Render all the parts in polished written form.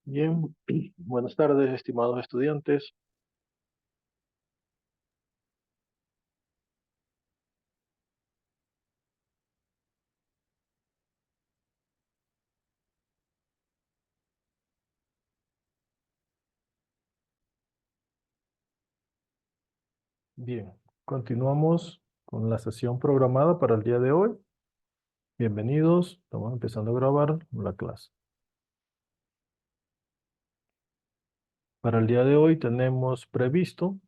Bien, buenas tardes, estimados estudiantes. Bien, continuamos con la sesión programada para el día de hoy. Bienvenidos, estamos empezando a grabar la clase. Para el día de hoy tenemos previsto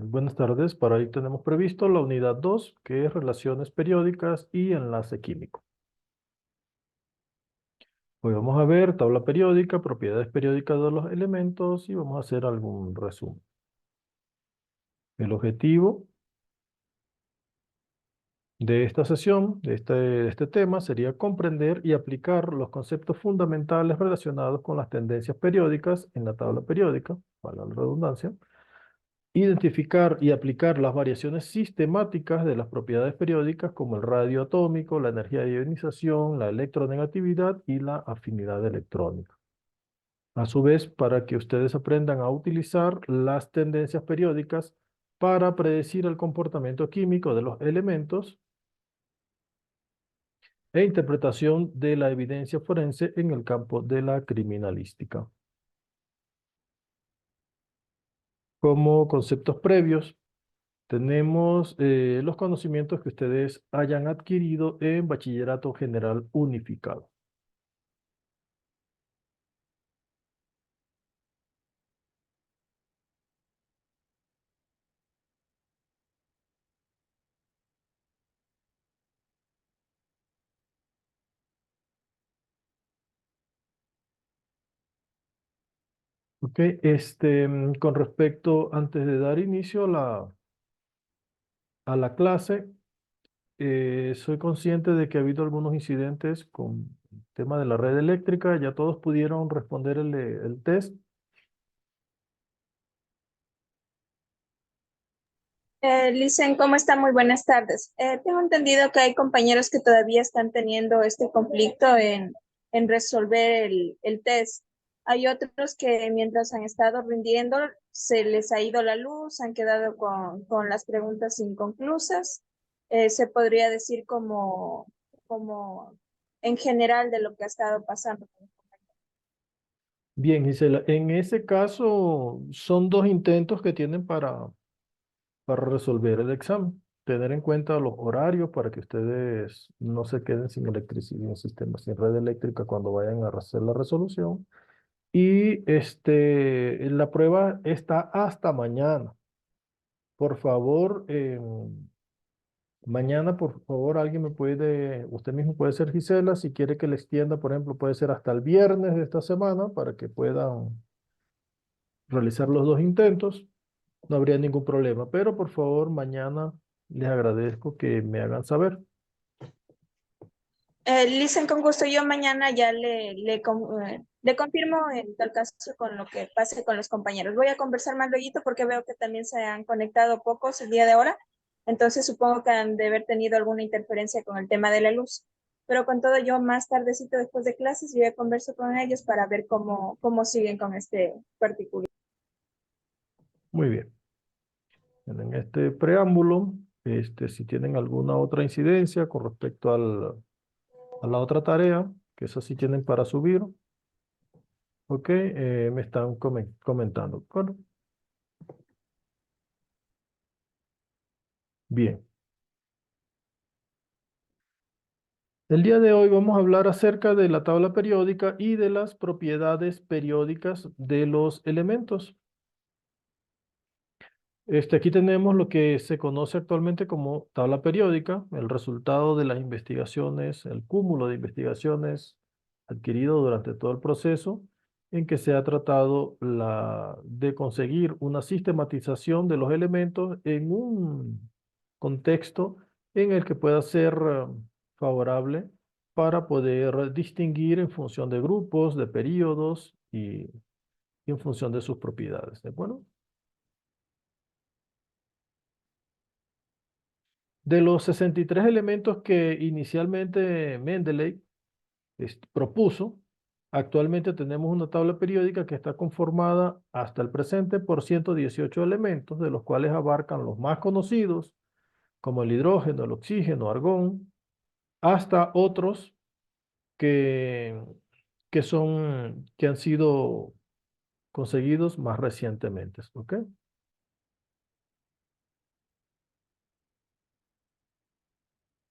buenas tardes, para hoy tenemos previsto la unidad 2, que es relaciones periódicas y enlace químico. Hoy vamos a ver tabla periódica, propiedades periódicas de los elementos y vamos a hacer algún resumen. El objetivo de esta sesión, de este tema, sería comprender y aplicar los conceptos fundamentales relacionados con las tendencias periódicas en la tabla periódica, para la redundancia, identificar y aplicar las variaciones sistemáticas de las propiedades periódicas como el radio atómico, la energía de ionización, la electronegatividad y la afinidad electrónica. A su vez, para que ustedes aprendan a utilizar las tendencias periódicas para predecir el comportamiento químico de los elementos e interpretación de la evidencia forense en el campo de la criminalística. Como conceptos previos, tenemos los conocimientos que ustedes hayan adquirido en Bachillerato General Unificado. Ok, con respecto, antes de dar inicio a la clase, soy consciente de que ha habido algunos incidentes con el tema de la red eléctrica. ¿Ya todos pudieron responder el test? Licen, ¿cómo está? Muy buenas tardes. Tengo entendido que hay compañeros que todavía están teniendo este conflicto en resolver el test. Hay otros que mientras han estado rindiendo se les ha ido la luz, han quedado con las preguntas inconclusas. Se podría decir como en general de lo que ha estado pasando. Bien, Gisela, en ese caso son dos intentos que tienen para resolver el examen. Tener en cuenta los horarios para que ustedes no se queden sin electricidad en el sistema, sin red eléctrica cuando vayan a hacer la resolución. Y la prueba está hasta mañana. Por favor, mañana, por favor, usted mismo puede ser Gisela, si quiere que le extienda, por ejemplo, puede ser hasta el viernes de esta semana para que puedan realizar los dos intentos. No habría ningún problema, pero por favor, mañana les agradezco que me hagan saber. Licen, con gusto, yo mañana ya le confirmo en tal caso con lo que pase con los compañeros. Voy a conversar más luego porque veo que también se han conectado pocos el día de ahora, entonces supongo que han de haber tenido alguna interferencia con el tema de la luz. Pero con todo, yo más tardecito después de clases, yo ya converso con ellos para ver cómo siguen con este particular. Muy bien. En este preámbulo, si tienen alguna otra incidencia con respecto a la otra tarea, que esa sí tienen para subir, ok, me están comentando. Bueno, bien. El día de hoy vamos a hablar acerca de la tabla periódica y de las propiedades periódicas de los elementos. Aquí tenemos lo que se conoce actualmente como tabla periódica, el resultado de las investigaciones, el cúmulo de investigaciones adquirido durante todo el proceso en que se ha tratado de conseguir una sistematización de los elementos en un contexto en el que pueda ser favorable para poder distinguir en función de grupos, de periodos y en función de sus propiedades. ¿De acuerdo? De los 63 elementos que inicialmente Mendeley propuso, actualmente tenemos una tabla periódica que está conformada hasta el presente por 118 elementos, de los cuales abarcan los más conocidos, como el hidrógeno, el oxígeno, argón, hasta otros que, que han sido conseguidos más recientemente. ¿Ok?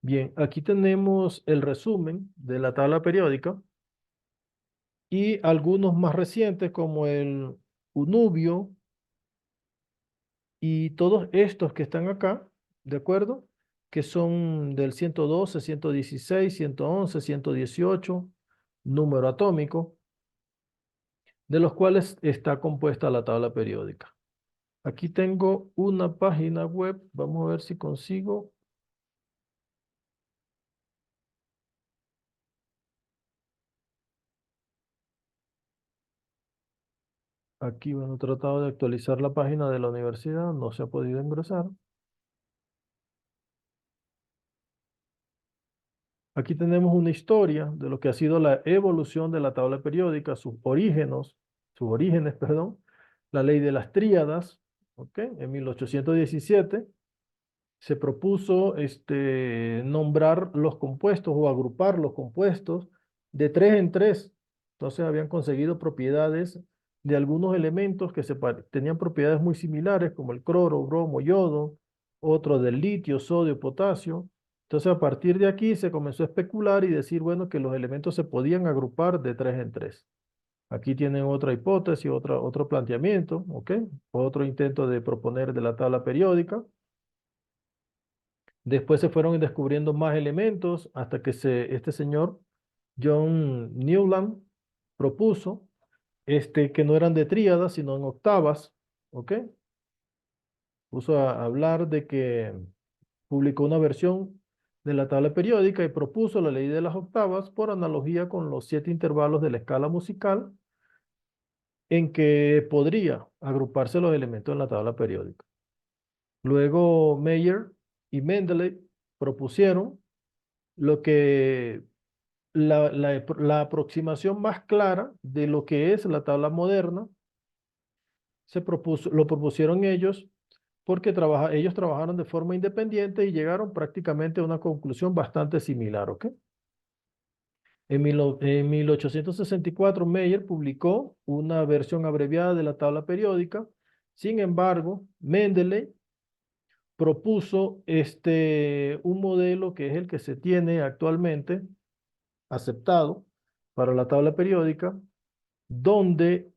Bien, aquí tenemos el resumen de la tabla periódica y algunos más recientes como el unubio y todos estos que están acá, ¿de acuerdo? Que son del 112, 116, 111, 118, número atómico, de los cuales está compuesta la tabla periódica. Aquí tengo una página web, vamos a ver si consigo. Aquí, bueno, he tratado de actualizar la página de la universidad, no se ha podido ingresar. Aquí tenemos una historia de lo que ha sido la evolución de la tabla periódica, sus orígenes, perdón, la ley de las tríadas, ¿ok? En 1817 se propuso nombrar los compuestos o agrupar los compuestos de tres en tres. Entonces habían conseguido propiedades de algunos elementos que tenían propiedades muy similares, como el cloro, bromo, yodo, otro del litio, sodio, potasio. Entonces a partir de aquí se comenzó a especular y decir, bueno, que los elementos se podían agrupar de tres en tres. Aquí tienen otra hipótesis, otro planteamiento, ¿ok? Otro intento de proponer de la tabla periódica. Después se fueron descubriendo más elementos hasta que este señor, John Newland, propuso que no eran de tríadas, sino en octavas, ¿ok? Puso a hablar de que publicó una versión de la tabla periódica y propuso la ley de las octavas por analogía con los 7 intervalos de la escala musical en que podría agruparse los elementos en la tabla periódica. Luego Mayer y Mendeley propusieron lo que la aproximación más clara de lo que es la tabla moderna lo propusieron ellos porque ellos trabajaron de forma independiente y llegaron prácticamente a una conclusión bastante similar, ¿ok? En 1864, Meyer publicó una versión abreviada de la tabla periódica. Sin embargo, Mendeley propuso un modelo que es el que se tiene actualmente aceptado para la tabla periódica, donde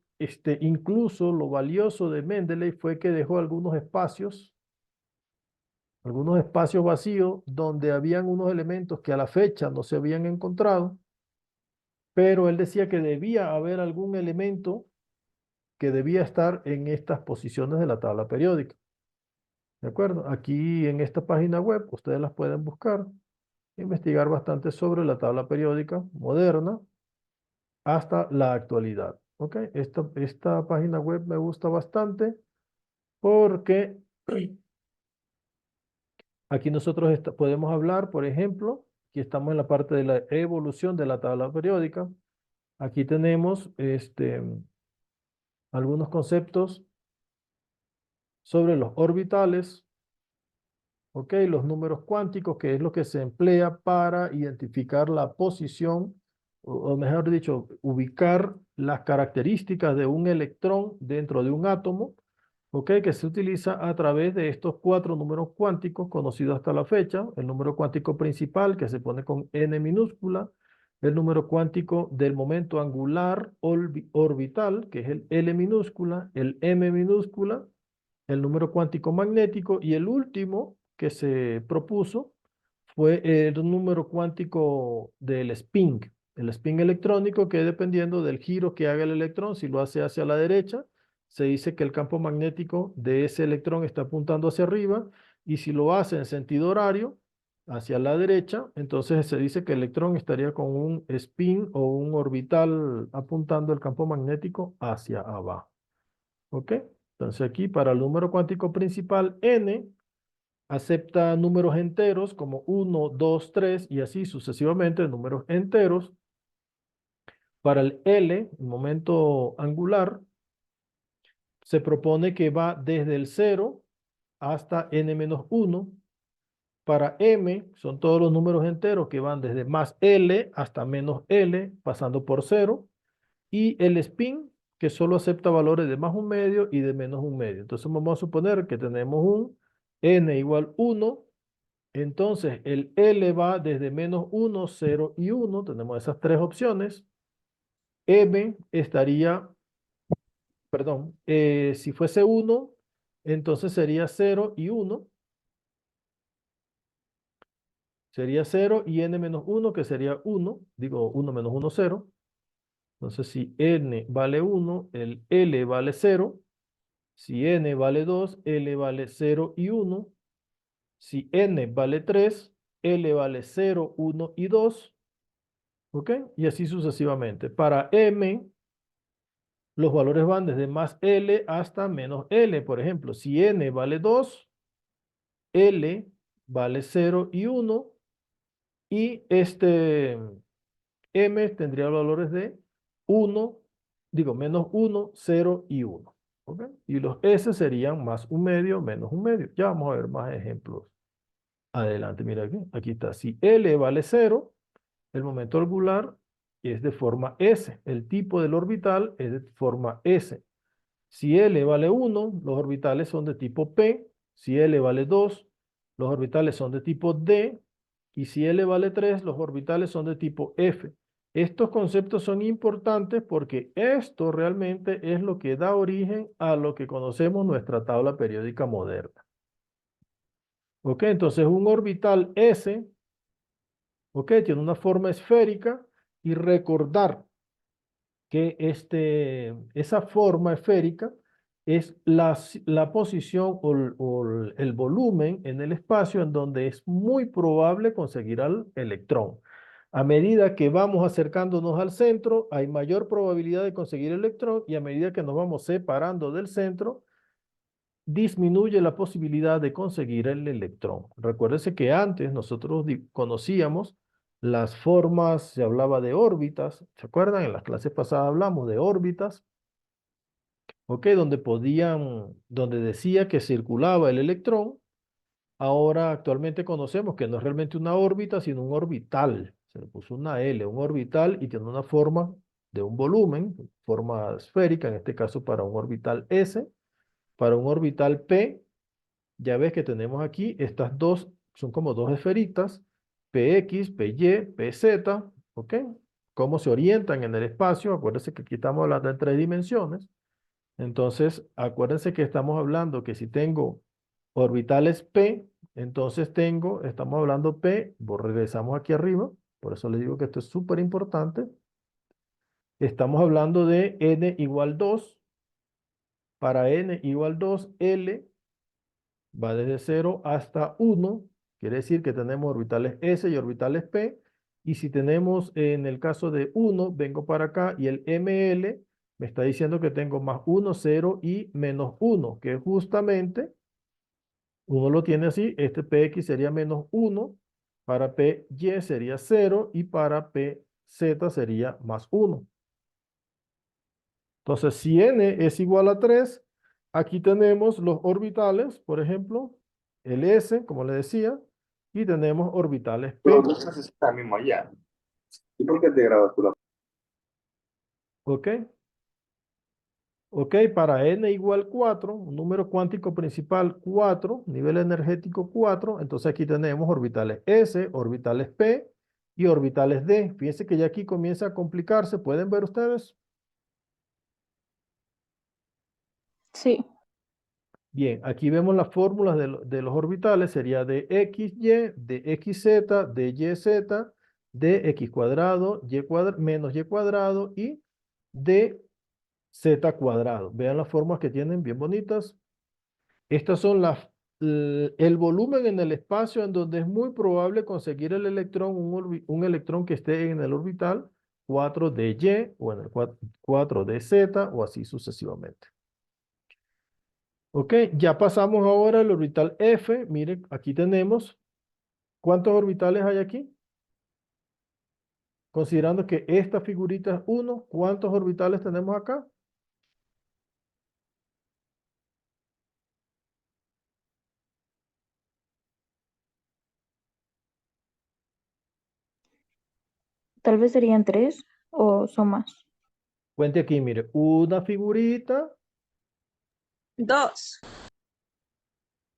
incluso lo valioso de Mendeley fue que dejó algunos espacios vacíos donde habían unos elementos que a la fecha no se habían encontrado, pero él decía que debía haber algún elemento que debía estar en estas posiciones de la tabla periódica. ¿De acuerdo? Aquí en esta página web ustedes las pueden buscar, investigar bastante sobre la tabla periódica moderna hasta la actualidad. ¿Ok? Esta página web me gusta bastante porque aquí nosotros podemos hablar, por ejemplo, aquí estamos en la parte de la evolución de la tabla periódica. Aquí tenemos algunos conceptos sobre los orbitales, ¿ok? Los números cuánticos, que es lo que se emplea para identificar la posición, o mejor dicho, ubicar las características de un electrón dentro de un átomo, ¿ok? Que se utiliza a través de estos 4 números cuánticos conocidos hasta la fecha. El número cuántico principal, que se pone con n minúscula, el número cuántico del momento angular orbital, que es el L minúscula, el M minúscula, el número cuántico magnético y el último que se propuso fue el número cuántico del spin, el spin electrónico, que dependiendo del giro que haga el electrón, si lo hace hacia la derecha, se dice que el campo magnético de ese electrón está apuntando hacia arriba, y si lo hace en sentido horario, hacia la derecha, entonces se dice que el electrón estaría con un spin o un orbital apuntando el campo magnético hacia abajo. ¿Ok? Entonces aquí para el número cuántico principal n, acepta números enteros como 1, 2, 3 y así sucesivamente números enteros. Para el L, el momento angular, se propone que va desde el 0 hasta n-1. Para M, son todos los números enteros que van desde más L hasta menos L, pasando por 0. Y el spin, que solo acepta valores de más un medio y de menos un medio. Entonces vamos a suponer que tenemos un n igual 1. Entonces el L va desde menos 1, 0 y 1. Tenemos esas tres opciones. M estaría, perdón, si fuese 1, entonces sería 0 y 1. Sería 0 y n menos 1, que sería 1. Digo 1 menos 1, 0. Entonces si n vale 1, el L vale 0. Si n vale 2, L vale 0 y 1. Si n vale 3, L vale 0, 1 y 2. ¿Ok? Y así sucesivamente. Para M, los valores van desde más L hasta menos L. Por ejemplo, si n vale 2, L vale 0 y 1. Y M tendría valores de 1, digo, menos 1, 0 y 1. ¿Ok? Y los S serían más un medio, menos un medio. Ya vamos a ver más ejemplos adelante. Mira aquí, aquí está. Si L vale 0, el momento angular es de forma S. El tipo del orbital es de forma S. Si L vale 1, los orbitales son de tipo P. Si L vale 2, los orbitales son de tipo D. Y si L vale 3, los orbitales son de tipo F. Estos conceptos son importantes porque esto realmente es lo que da origen a lo que conocemos nuestra tabla periódica moderna. ¿Ok? Entonces un orbital S, ¿ok? Tiene una forma esférica y recordar que esa forma esférica es la posición o el volumen en el espacio en donde es muy probable conseguir al electrón. A medida que vamos acercándonos al centro, hay mayor probabilidad de conseguir el electrón y a medida que nos vamos separando del centro, disminuye la posibilidad de conseguir el electrón. Recuérdense que antes nosotros conocíamos las formas, se hablaba de órbitas, ¿se acuerdan? En las clases pasadas hablamos de órbitas, ¿ok? Donde decía que circulaba el electrón. Ahora actualmente conocemos que no es realmente una órbita, sino un orbital. Se le puso una L, un orbital, y tiene una forma de un volumen, forma esférica, en este caso para un orbital S. Para un orbital P, ya ves que tenemos aquí estas dos, son como dos esferitas, PX, PY, PZ, ¿ok? Cómo se orientan en el espacio. Acuérdense que aquí estamos hablando en tres dimensiones. Entonces, acuérdense que estamos hablando que si tengo orbitales P, entonces estamos hablando P, regresamos aquí arriba, por eso les digo que esto es súper importante. Estamos hablando de n igual 2. Para n igual 2, L va desde 0 hasta 1, quiere decir que tenemos orbitales S y orbitales P, y si tenemos en el caso de 1, vengo para acá y el ML me está diciendo que tengo más 1, 0 y menos 1, que justamente uno lo tiene así, este PX sería menos 1, para PY sería 0 y para PZ sería más 1. Entonces, si n es igual a 3, aquí tenemos los orbitales, por ejemplo, el S, como le decía, y tenemos orbitales P. Los dos necesitan mismo allá. ¿Y por qué te grabas tú la? ¿Ok? Ok, para n igual 4, un número cuántico principal 4, nivel energético 4, entonces aquí tenemos orbitales S, orbitales P y orbitales D. Fíjense que ya aquí comienza a complicarse, ¿pueden ver ustedes? Sí. Bien, aquí vemos las fórmulas de los orbitales, sería de XY, de XZ, de YZ, de X cuadrado, menos Y cuadrado y de Z cuadrado. Vean las formas que tienen, bien bonitas. Estas son el volumen en el espacio en donde es muy probable conseguir el electrón, un electrón que esté en el orbital 4d o en el 4d o así sucesivamente. Ok, ya pasamos ahora al orbital F. Miren, aquí tenemos, ¿cuántos orbitales hay aquí? Considerando que esta figurita es 1, ¿cuántos orbitales tenemos acá? Tal vez serían 3 o son más. Cuente aquí, mire, una figurita, 2.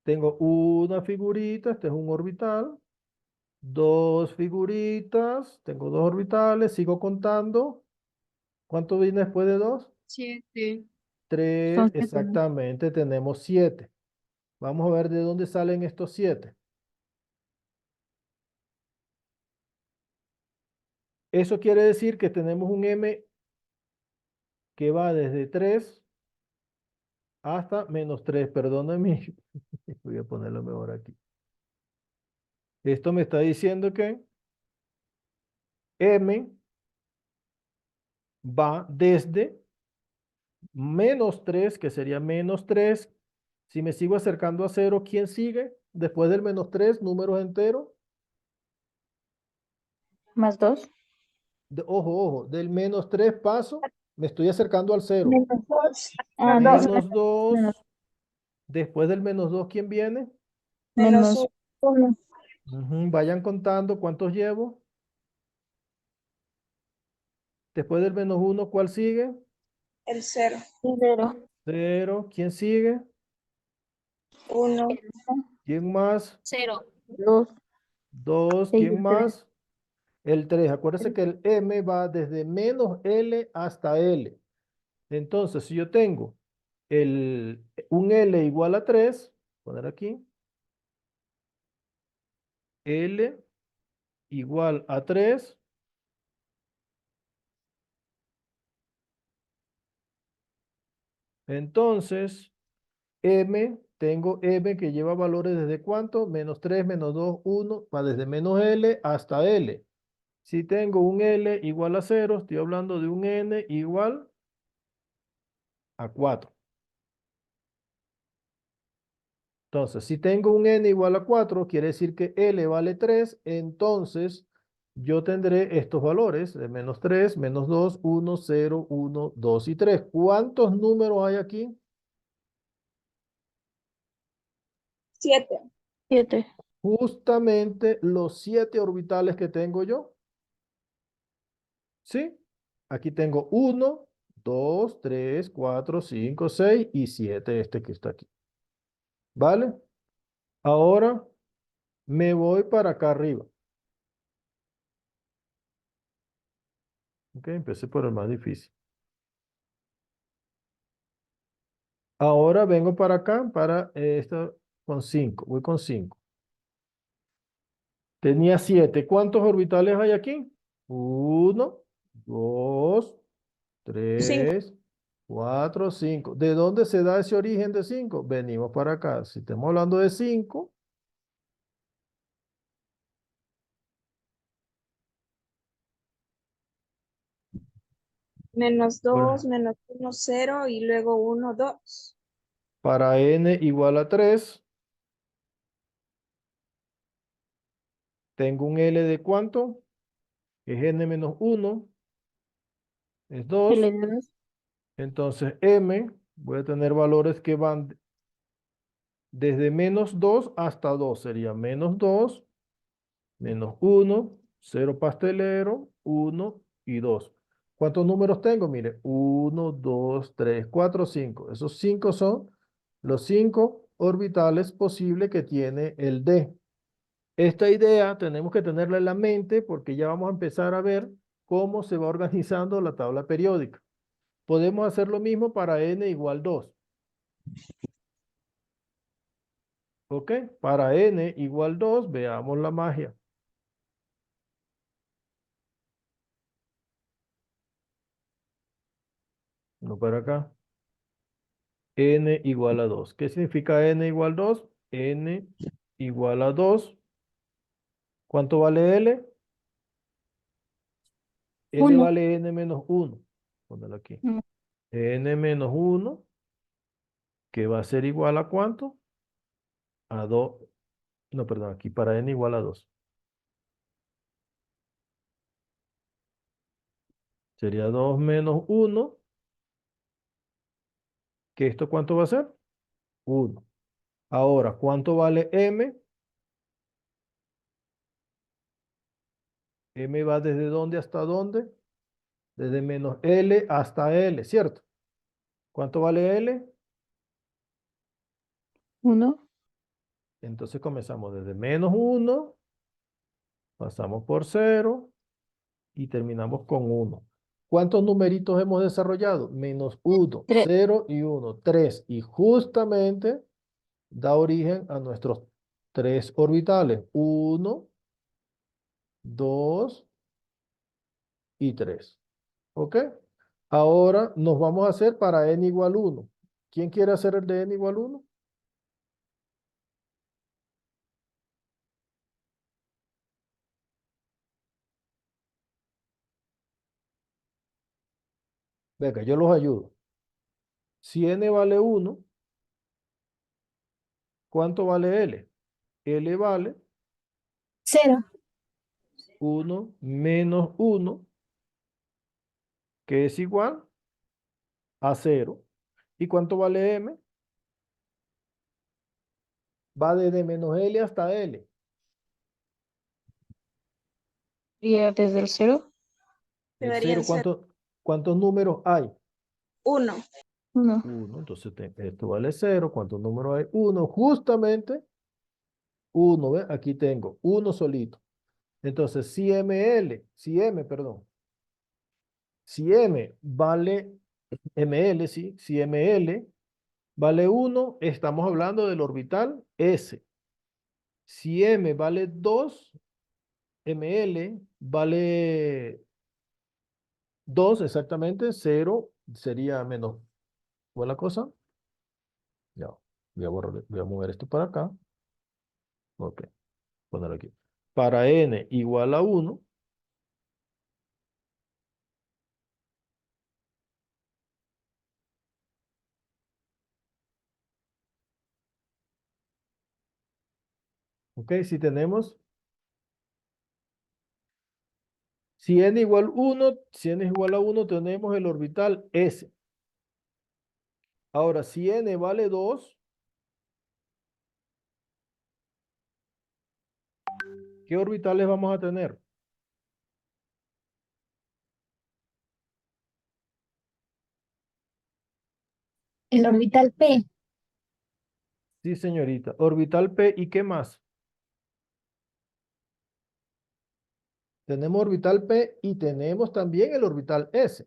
tengo una figurita, este es un orbital, dos figuritas, tengo dos orbitales, sigo contando. ¿Cuánto viene después de dos? 7. Tres, Son 7. exactamente, tenemos 7. Vamos a ver de dónde salen estos 7. Eso quiere decir que tenemos un M que va desde 3 hasta -3. Perdónenme, voy a ponerlo mejor aquí. Esto me está diciendo que M va desde -3, que sería -3. Si me sigo acercando a 0, ¿quién sigue? Después del -3, números enteros. Más 2. Ojo, del -3 paso, me estoy acercando al 0. Menos 2. Ah, Menos entonces 2. -2, menos, después del -2, ¿quién viene? Menos menos 1. 1. Ujú, vayan contando cuántos llevo. Después del -1, ¿cuál sigue? El 0. 0. 0, ¿quién sigue? 1. ¿Quién más? 0. 2. 2, Y ¿quién el 3. más? El 3. Acuérdense que el M va desde -L hasta L. Entonces, si yo tengo un L igual a 3, poner aquí, L igual a 3, entonces tengo M que lleva valores desde cuánto, -3, -2, 1, va desde -L hasta L. Si tengo un L igual a 0, estoy hablando de un N igual a 4. Entonces, si tengo un N igual a 4, quiere decir que L vale 3, entonces yo tendré estos valores de -3, -2, 1, 0, 1, 2 y 3. ¿Cuántos números hay aquí? 7. 7. Justamente los 7 orbitales que tengo yo. ¿Sí? Aquí tengo 1, 2, 3, 4, 5, 6 y 7, este que está aquí. ¿Vale? Ahora me voy para acá arriba. Ok, empecé por el más difícil. Ahora vengo para acá, para esto con 5. Voy con 5. Tenía 7. ¿Cuántos orbitales hay aquí? 1, 2, 5. 3, 4, 5. ¿De dónde se da ese origen de 5? Venimos para acá. Si estamos hablando de 5, Menos 2. bueno, Menos 1. 0. Y luego 1. 2. para n igual a 3, tengo un L de ¿cuánto? Es n menos 1, es 2. L2. Entonces m, voy a tener valores que van desde -2 hasta 2. Sería -2, -1, 0 pastelero, 1 y 2. ¿Cuántos números tengo? Mire, 1, 2, 3, 4, 5. Esos 5 son los 5 orbitales posibles que tiene el D. Esta idea tenemos que tenerla en la mente porque ya vamos a empezar a ver cómo se va organizando la tabla periódica. Podemos hacer lo mismo para n igual 2. ¿Ok? Para n igual 2, veamos la magia. No para acá. N igual a 2. ¿Qué significa n igual 2? n igual a 2. ¿Cuánto vale L? L Uno. vale n menos 1. Póngalo aquí. Mm. N menos 1, que va a ser igual a ¿cuánto? A 2. No, perdón, aquí para n igual a 2. Sería 2 menos 1, que esto ¿cuánto va a ser? 1. Ahora, ¿cuánto vale m? M va desde dónde hasta dónde? Desde menos L hasta L, ¿cierto? ¿Cuánto vale L? Uno. Entonces comenzamos desde menos 1, pasamos por 0 y terminamos con 1. ¿Cuántos numeritos hemos desarrollado? Menos 1, Tres. 0 y 1, 3. Y justamente da origen a nuestros 3 orbitales. 1, 2 y 3. ¿Ok? Ahora nos vamos a hacer para n igual 1. ¿Quién quiere hacer el de n igual 1? Venga, yo los ayudo. Si n vale 1, ¿cuánto vale L? L vale Cero. 1 menos 1, que es igual a 0. ¿Y cuánto vale m? Va desde menos L hasta L. Sería desde el cero. Del Deberían 0, ser ¿cuántos números hay? 1. Uno. 1. Entonces esto vale 0. ¿Cuántos números hay? 1. Justamente 1. ¿Ve? Aquí tengo 1 solito. Entonces, si m vale ml, ¿sí? Si ml vale 1, estamos hablando del orbital S. Si m vale 2, ml vale 2 exactamente, 0 sería menos. ¿Fue la cosa? Ya, voy a mover esto para acá. Ok, ponerlo aquí. Para n igual a 1, ok, si n igual 1, si n es igual a 1, tenemos el orbital S. Ahora, si n vale 2, ¿qué orbitales vamos a tener? El orbital P. Sí, señorita. Orbital P, ¿y qué más? Tenemos orbital P y tenemos también el orbital S.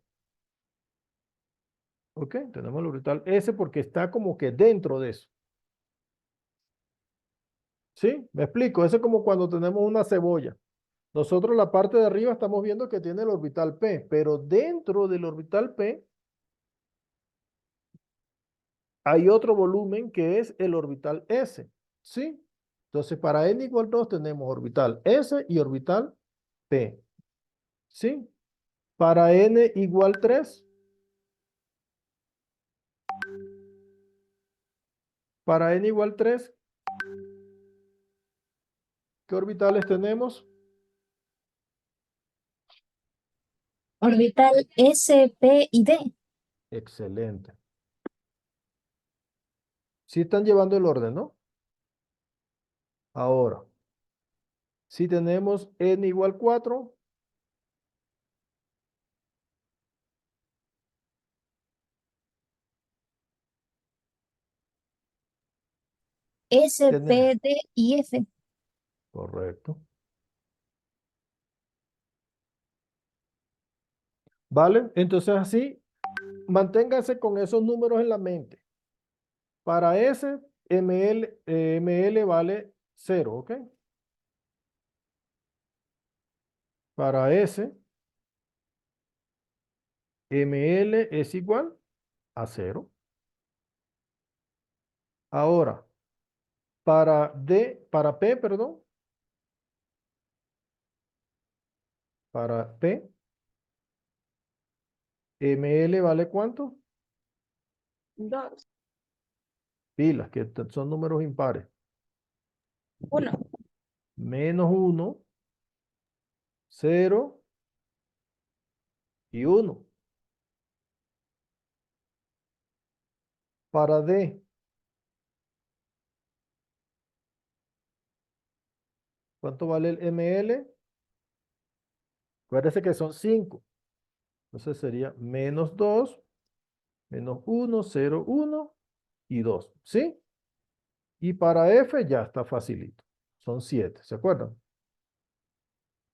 ¿Ok? Tenemos el orbital S porque está como que dentro de eso. ¿Sí? ¿Me explico? Eso es como cuando tenemos una cebolla. Nosotros la parte de arriba estamos viendo que tiene el orbital P, pero dentro del orbital P hay otro volumen que es el orbital S. ¿Sí? Entonces, para n igual 2 tenemos orbital S y orbital P. ¿Sí? Para n igual 3, para n igual 3, ¿qué orbitales tenemos? Orbital S, P y D. Excelente. Sí están llevando el orden, ¿no? Ahora, si tenemos n igual 4, S, tenemos. P, D y F. Correcto. ¿Vale? Entonces así, manténgase con esos números en la mente. Para S, ml vale 0, ¿ok? Para S, ml es igual a 0. Ahora, para P, perdón, para P, ML vale ¿cuánto? 2, Pilas, que son números impares. 1. Menos 1, 0 y 1. Para D, ¿cuánto vale el ML? Acuérdense que son 5. Entonces sería menos 2, menos 1, 0, 1 y 2. ¿Sí? Y para F ya está facilito. Son 7, ¿se acuerdan?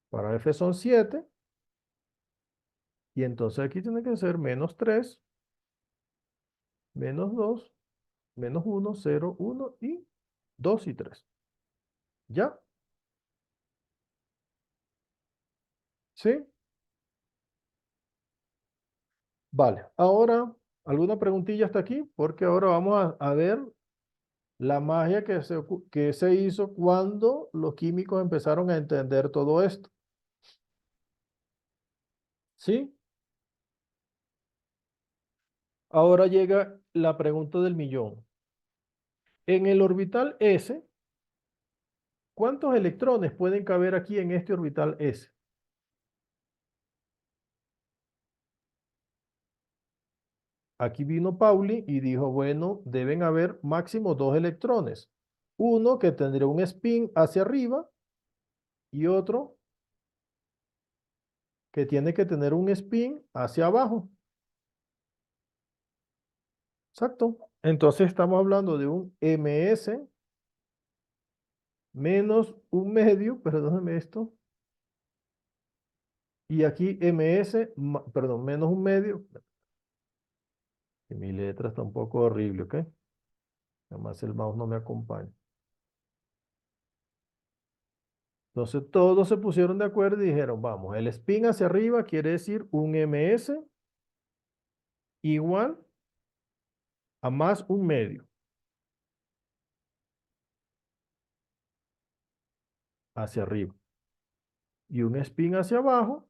Para F son 7. Y entonces aquí tiene que ser menos 3, menos 2, menos 1, 0, 1 y 2 y 3. ¿Ya? ¿Sí? Vale. Ahora, ¿alguna preguntilla hasta aquí? Porque ahora vamos a ver la magia que se hizo cuando los químicos empezaron a entender todo esto. ¿Sí? Ahora llega la pregunta del millón. En el orbital S, ¿cuántos electrones pueden caber aquí en este orbital S? Aquí vino Pauli y dijo, bueno, deben haber máximo 2 electrones. Uno que tendría un spin hacia arriba y otro que tiene que tener un spin hacia abajo. Exacto. Entonces estamos hablando de un ms menos un medio, perdóname esto, y aquí perdón, menos un medio. Y mi letra está un poco horrible, ¿ok? Además el mouse no me acompaña. Entonces todos se pusieron de acuerdo y dijeron, vamos, el spin hacia arriba quiere decir un ms igual a más un medio hacia arriba. Y un spin hacia abajo,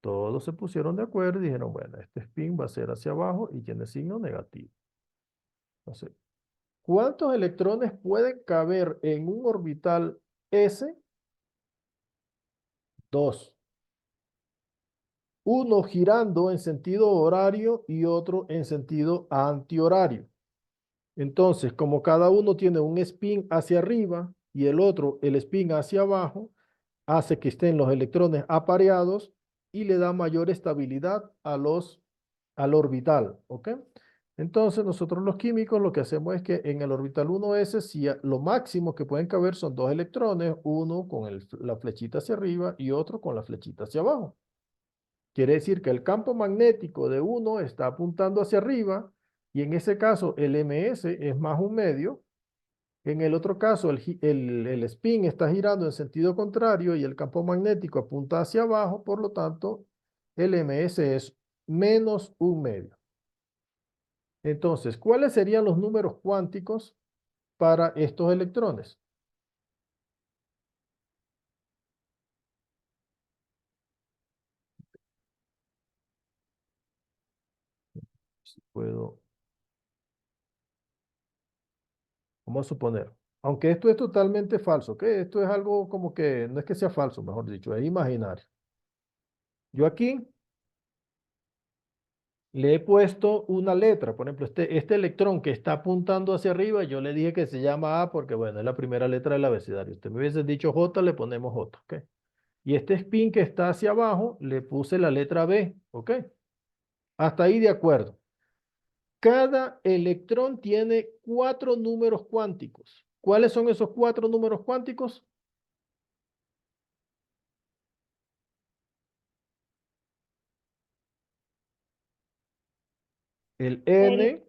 todos se pusieron de acuerdo y dijeron, bueno, este spin va a ser hacia abajo y tiene signo negativo. Entonces, ¿cuántos electrones pueden caber en un orbital S? 2. Uno girando en sentido horario y otro en sentido antihorario. Entonces, como cada uno tiene un spin hacia arriba y el otro el spin hacia abajo, hace que estén los electrones apareados y le da mayor estabilidad al orbital, ¿ok? Entonces, nosotros los químicos lo que hacemos es que en el orbital 1s, si lo máximo que pueden caber son 2 electrones, uno con la flechita hacia arriba y otro con la flechita hacia abajo. Quiere decir que el campo magnético de uno está apuntando hacia arriba y en ese caso el ms es más un medio. En el otro caso el spin está girando en sentido contrario y el campo magnético apunta hacia abajo, por lo tanto el ms es menos un medio. Entonces, ¿cuáles serían los números cuánticos para estos electrones? Si puedo, vamos a suponer, aunque esto es totalmente falso, que esto es algo como que, no es que sea falso, mejor dicho, es imaginario. Yo aquí le he puesto una letra, por ejemplo, este electrón que está apuntando hacia arriba, yo le dije que se llama A porque, bueno, es la primera letra del abecedario. Usted me hubiese dicho J, le ponemos J, ¿ok? Y este spin que está hacia abajo, le puse la letra B, ¿ok? Hasta ahí de acuerdo. Cada electrón tiene 4 números cuánticos. ¿Cuáles son esos 4 números cuánticos? El N,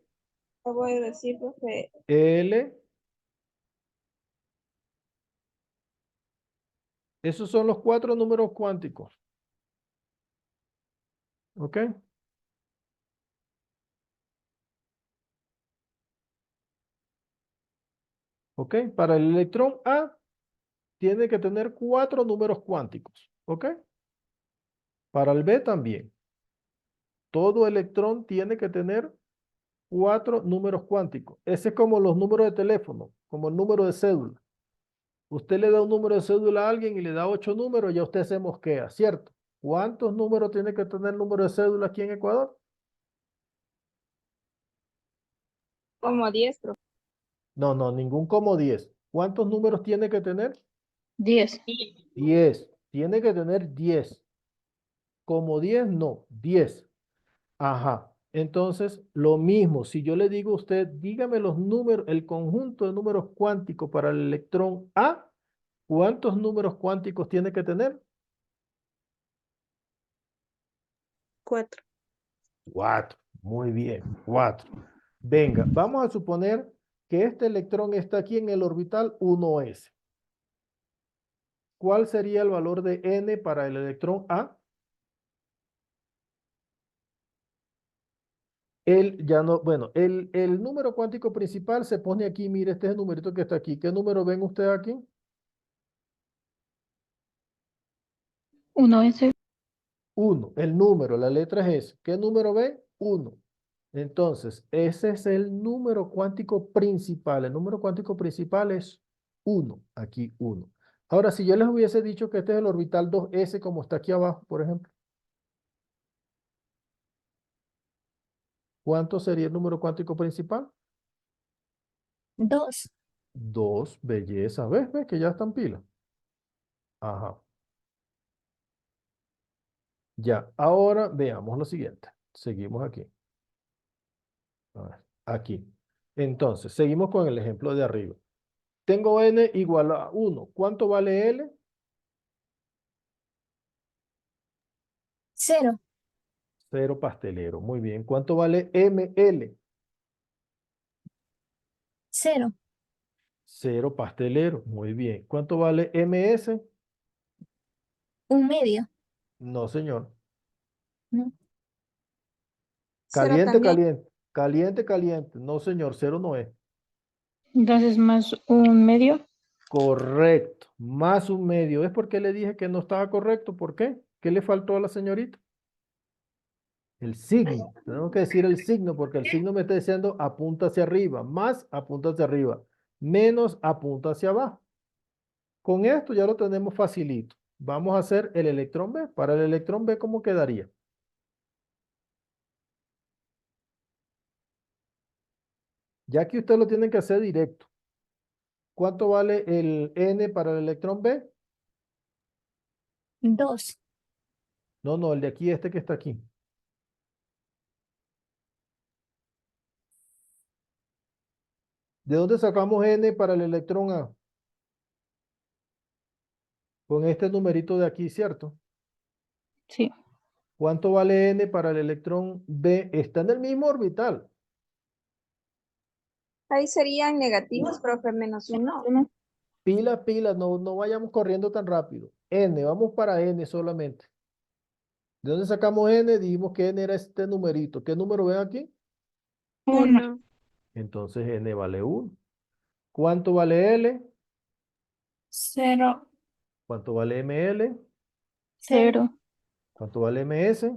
Acabo de decir, profe, L, esos son los 4 números cuánticos, ¿ok? ¿Ok? Para el electrón A tiene que tener 4 números cuánticos. ¿Ok? Para el B también. Todo electrón tiene que tener 4 números cuánticos. Ese es como los números de teléfono, como el número de cédula. Usted le da un número de cédula a alguien y le da 8 números, ya usted se mosquea, ¿cierto? ¿Cuántos números tiene que tener el número de cédula aquí en Ecuador? Como 10, profe. No, no, ningún como 10. ¿Cuántos números tiene que tener? 10. 10. Tiene que tener 10. Como 10, no, 10. Ajá. Entonces, lo mismo, si yo le digo a usted, dígame los números, el conjunto de números cuánticos para el electrón A, ¿cuántos números cuánticos tiene que tener? 4. 4. Muy bien, 4. Venga, vamos a suponer que este electrón está aquí en el orbital 1s. ¿Cuál sería el valor de n para el electrón A? Ya no, bueno, el número cuántico principal se pone aquí, mire, este es el numerito que está aquí. ¿Qué número ven ustedes aquí? 1S. 1, el número, la letra es S. ¿Qué número ven? 1. Entonces, ese es el número cuántico principal. El número cuántico principal es 1, aquí 1. Ahora, si yo les hubiese dicho que este es el orbital 2s, como está aquí abajo, por ejemplo, ¿cuánto sería el número cuántico principal? 2. 2, belleza. ¿Ves? ¿Ves que ya están pilas? Ajá. Ya, ahora veamos lo siguiente. Seguimos aquí. A ver, aquí. Entonces, seguimos con el ejemplo de arriba. Tengo n igual a 1. ¿Cuánto vale L? 0. 0 pastelero. Muy bien. ¿Cuánto vale ML? 0. 0 pastelero. Muy bien. ¿Cuánto vale MS? 1 medio. No, señor. ¿No? 0 Caliente, también. caliente. Caliente, caliente. No, señor. 0 no es. Entonces más un medio. Correcto. Más un medio. ¿Es porque le dije que no estaba correcto? ¿Por qué? ¿Qué le faltó a la señorita? El signo. Tengo que decir el signo porque el signo me está diciendo apunta hacia arriba. Más apunta hacia arriba. Menos apunta hacia abajo. Con esto ya lo tenemos facilito. Vamos a hacer el electrón B. Para el electrón B, ¿cómo quedaría? Ya que usted lo tiene que hacer directo. ¿Cuánto vale el N para el electrón B? 2. No, no, el de aquí, este que está aquí. ¿De dónde sacamos N para el electrón A? Con este numerito de aquí, ¿cierto? Sí. ¿Cuánto vale N para el electrón B? Está en el mismo orbital. Ahí serían negativos, profe, menos 1. Pila, pila, no, no vayamos corriendo tan rápido. N, vamos para N solamente. ¿De dónde sacamos N? Dijimos que N era este numerito. ¿Qué número ven aquí? 1. Entonces N vale 1. ¿Cuánto vale L? 0. ¿Cuánto vale ML? 0. ¿Cuánto vale MS?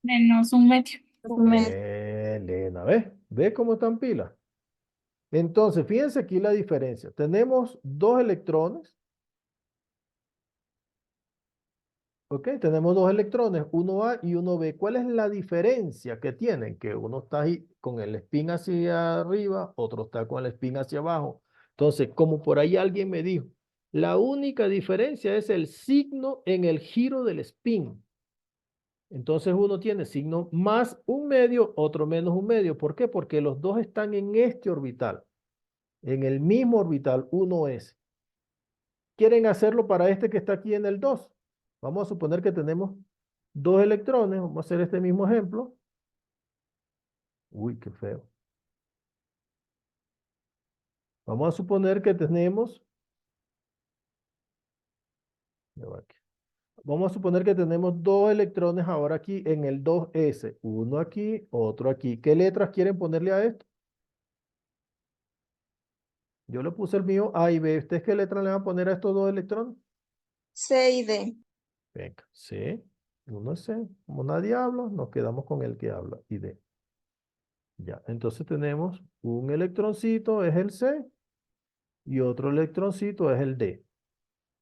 Menos 1 medio. Elena, ¿ves? ¿Ves cómo están pilas? Entonces, fíjense aquí la diferencia. Tenemos dos electrones. ¿Ok? Tenemos dos electrones, uno A y uno B. ¿Cuál es la diferencia que tienen? Que uno está ahí con el spin hacia arriba, otro está con el spin hacia abajo. Entonces, como por ahí alguien me dijo, la única diferencia es el signo en el giro del spin. Entonces uno tiene signo más un medio, otro menos un medio. ¿Por qué? Porque los dos están en este orbital, en el mismo orbital 1s. ¿Quieren hacerlo para este que está aquí en el 2? Vamos a suponer que tenemos dos electrones. Vamos a hacer este mismo ejemplo. Uy, qué feo. Vamos a suponer que tenemos... Vamos a suponer que tenemos dos electrones ahora aquí en el 2s. Uno aquí, otro aquí. ¿Qué letras quieren ponerle a esto? Yo le puse el mío A y B. ¿Ustedes qué letra le van a poner a estos dos electrones? C y D. Venga, C. Uno es C. Como nadie habla, nos quedamos con el que habla. Y D. Ya, entonces tenemos un electroncito, es el C, y otro electroncito es el D.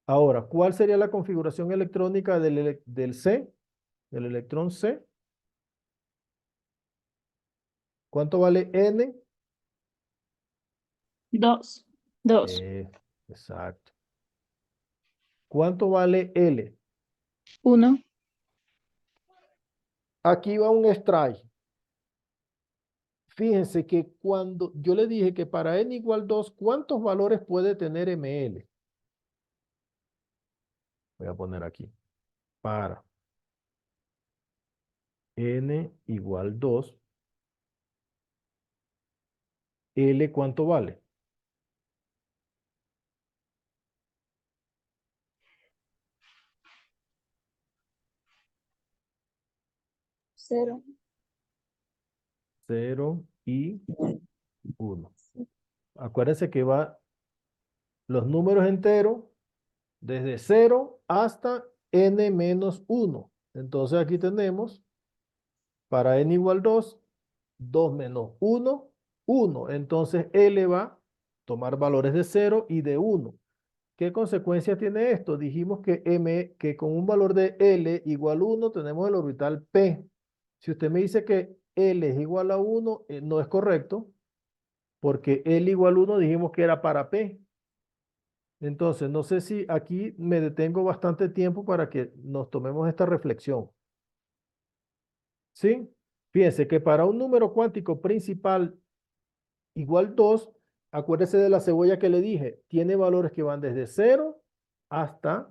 Ahora, ¿cuál sería la configuración electrónica del C? Del electrón C. ¿Cuánto vale N? 2. 2. Exacto. ¿Cuánto vale L? 1. Aquí va un strike. Fíjense que cuando yo le dije que para n igual 2, ¿cuántos valores puede tener ml? Voy a poner aquí. Para n igual 2, L ¿cuánto vale? Cero. 0 y 1. Acuérdense que va los números enteros desde 0 hasta n menos 1. Entonces aquí tenemos para n igual 2, 2 menos 1, 1. Entonces L va a tomar valores de 0 y de 1. ¿Qué consecuencias tiene esto? Dijimos que con un valor de L igual 1 tenemos el orbital P. Si usted me dice que L es igual a 1, no es correcto, porque L igual 1 dijimos que era para P. Entonces, no sé si aquí me detengo bastante tiempo para que nos tomemos esta reflexión. ¿Sí? Fíjense que para un número cuántico principal igual 2, acuérdese de la cebolla que le dije, tiene valores que van desde 0 hasta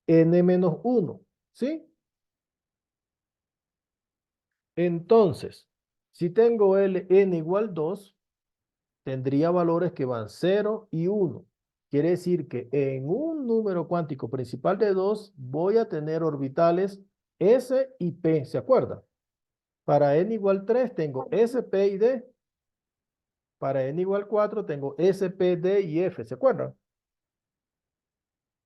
n menos 1. ¿Sí? Entonces, si tengo n igual 2, tendría valores que van 0 y 1. Quiere decir que en un número cuántico principal de 2 voy a tener orbitales S y P, ¿se acuerdan? Para n igual 3 tengo S, P y D. Para n igual 4 tengo S, P, D y F, ¿se acuerdan?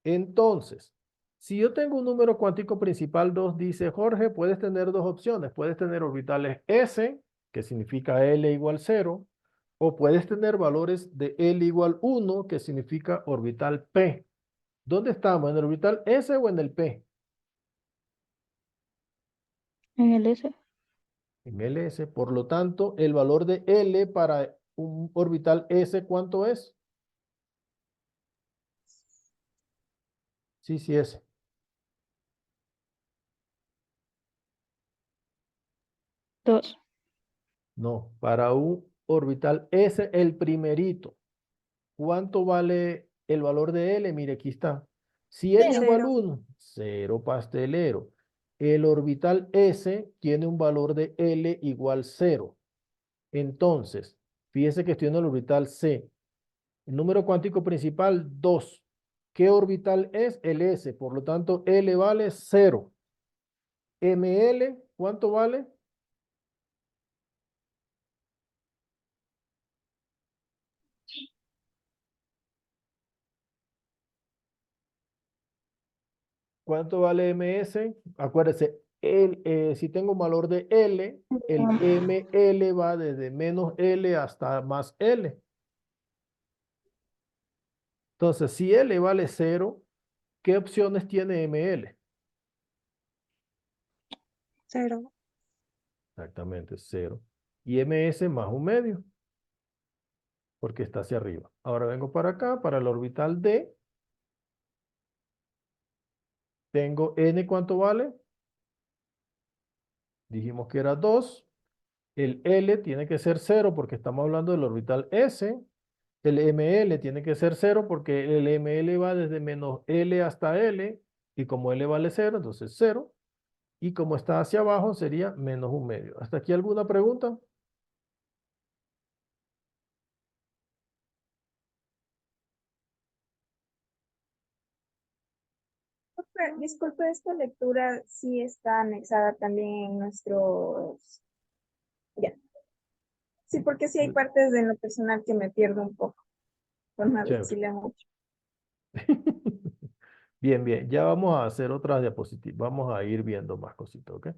Entonces, si yo tengo un número cuántico principal 2, dice Jorge, puedes tener dos opciones. Puedes tener orbitales S, que significa L igual 0, o puedes tener valores de L igual 1, que significa orbital P. ¿Dónde estamos? ¿En el orbital S o en el P? En el S. En el S. Por lo tanto, el valor de L para un orbital S, ¿cuánto es? Sí, sí, S. Dos. No, para un orbital S, el primerito. ¿Cuánto vale el valor de L? Mire, aquí está. Si N igual Cero. 1, 0 pastelero. El orbital S tiene un valor de L igual 0. Entonces, fíjese que estoy en el orbital C. El número cuántico principal, 2. ¿Qué orbital es? El S. Por lo tanto, L vale 0. ML, ¿cuánto vale? ¿Cuánto vale MS? Acuérdese, si tengo un valor de L, el ML va desde menos L hasta más L. Entonces, si L vale 0, ¿qué opciones tiene ML? Cero. Exactamente, 0. Y MS más un medio, porque está hacia arriba. Ahora vengo para acá, para el orbital D. Tengo N, ¿cuánto vale? Dijimos que era 2. El L tiene que ser 0 porque estamos hablando del orbital S. El ML tiene que ser 0 porque el ML va desde menos L hasta L. Y como L vale 0, entonces 0. Y como está hacia abajo, sería menos un medio. ¿Hasta aquí alguna pregunta? Disculpe, esta lectura sí está anexada también en nuestros... Ya. Sí, porque sí hay partes de lo personal que me pierdo un poco. Vamos a ver Chévere. si le han hecho. Bien, bien. Ya vamos a hacer otras diapositivas. Vamos a ir viendo más cositas, ¿ok?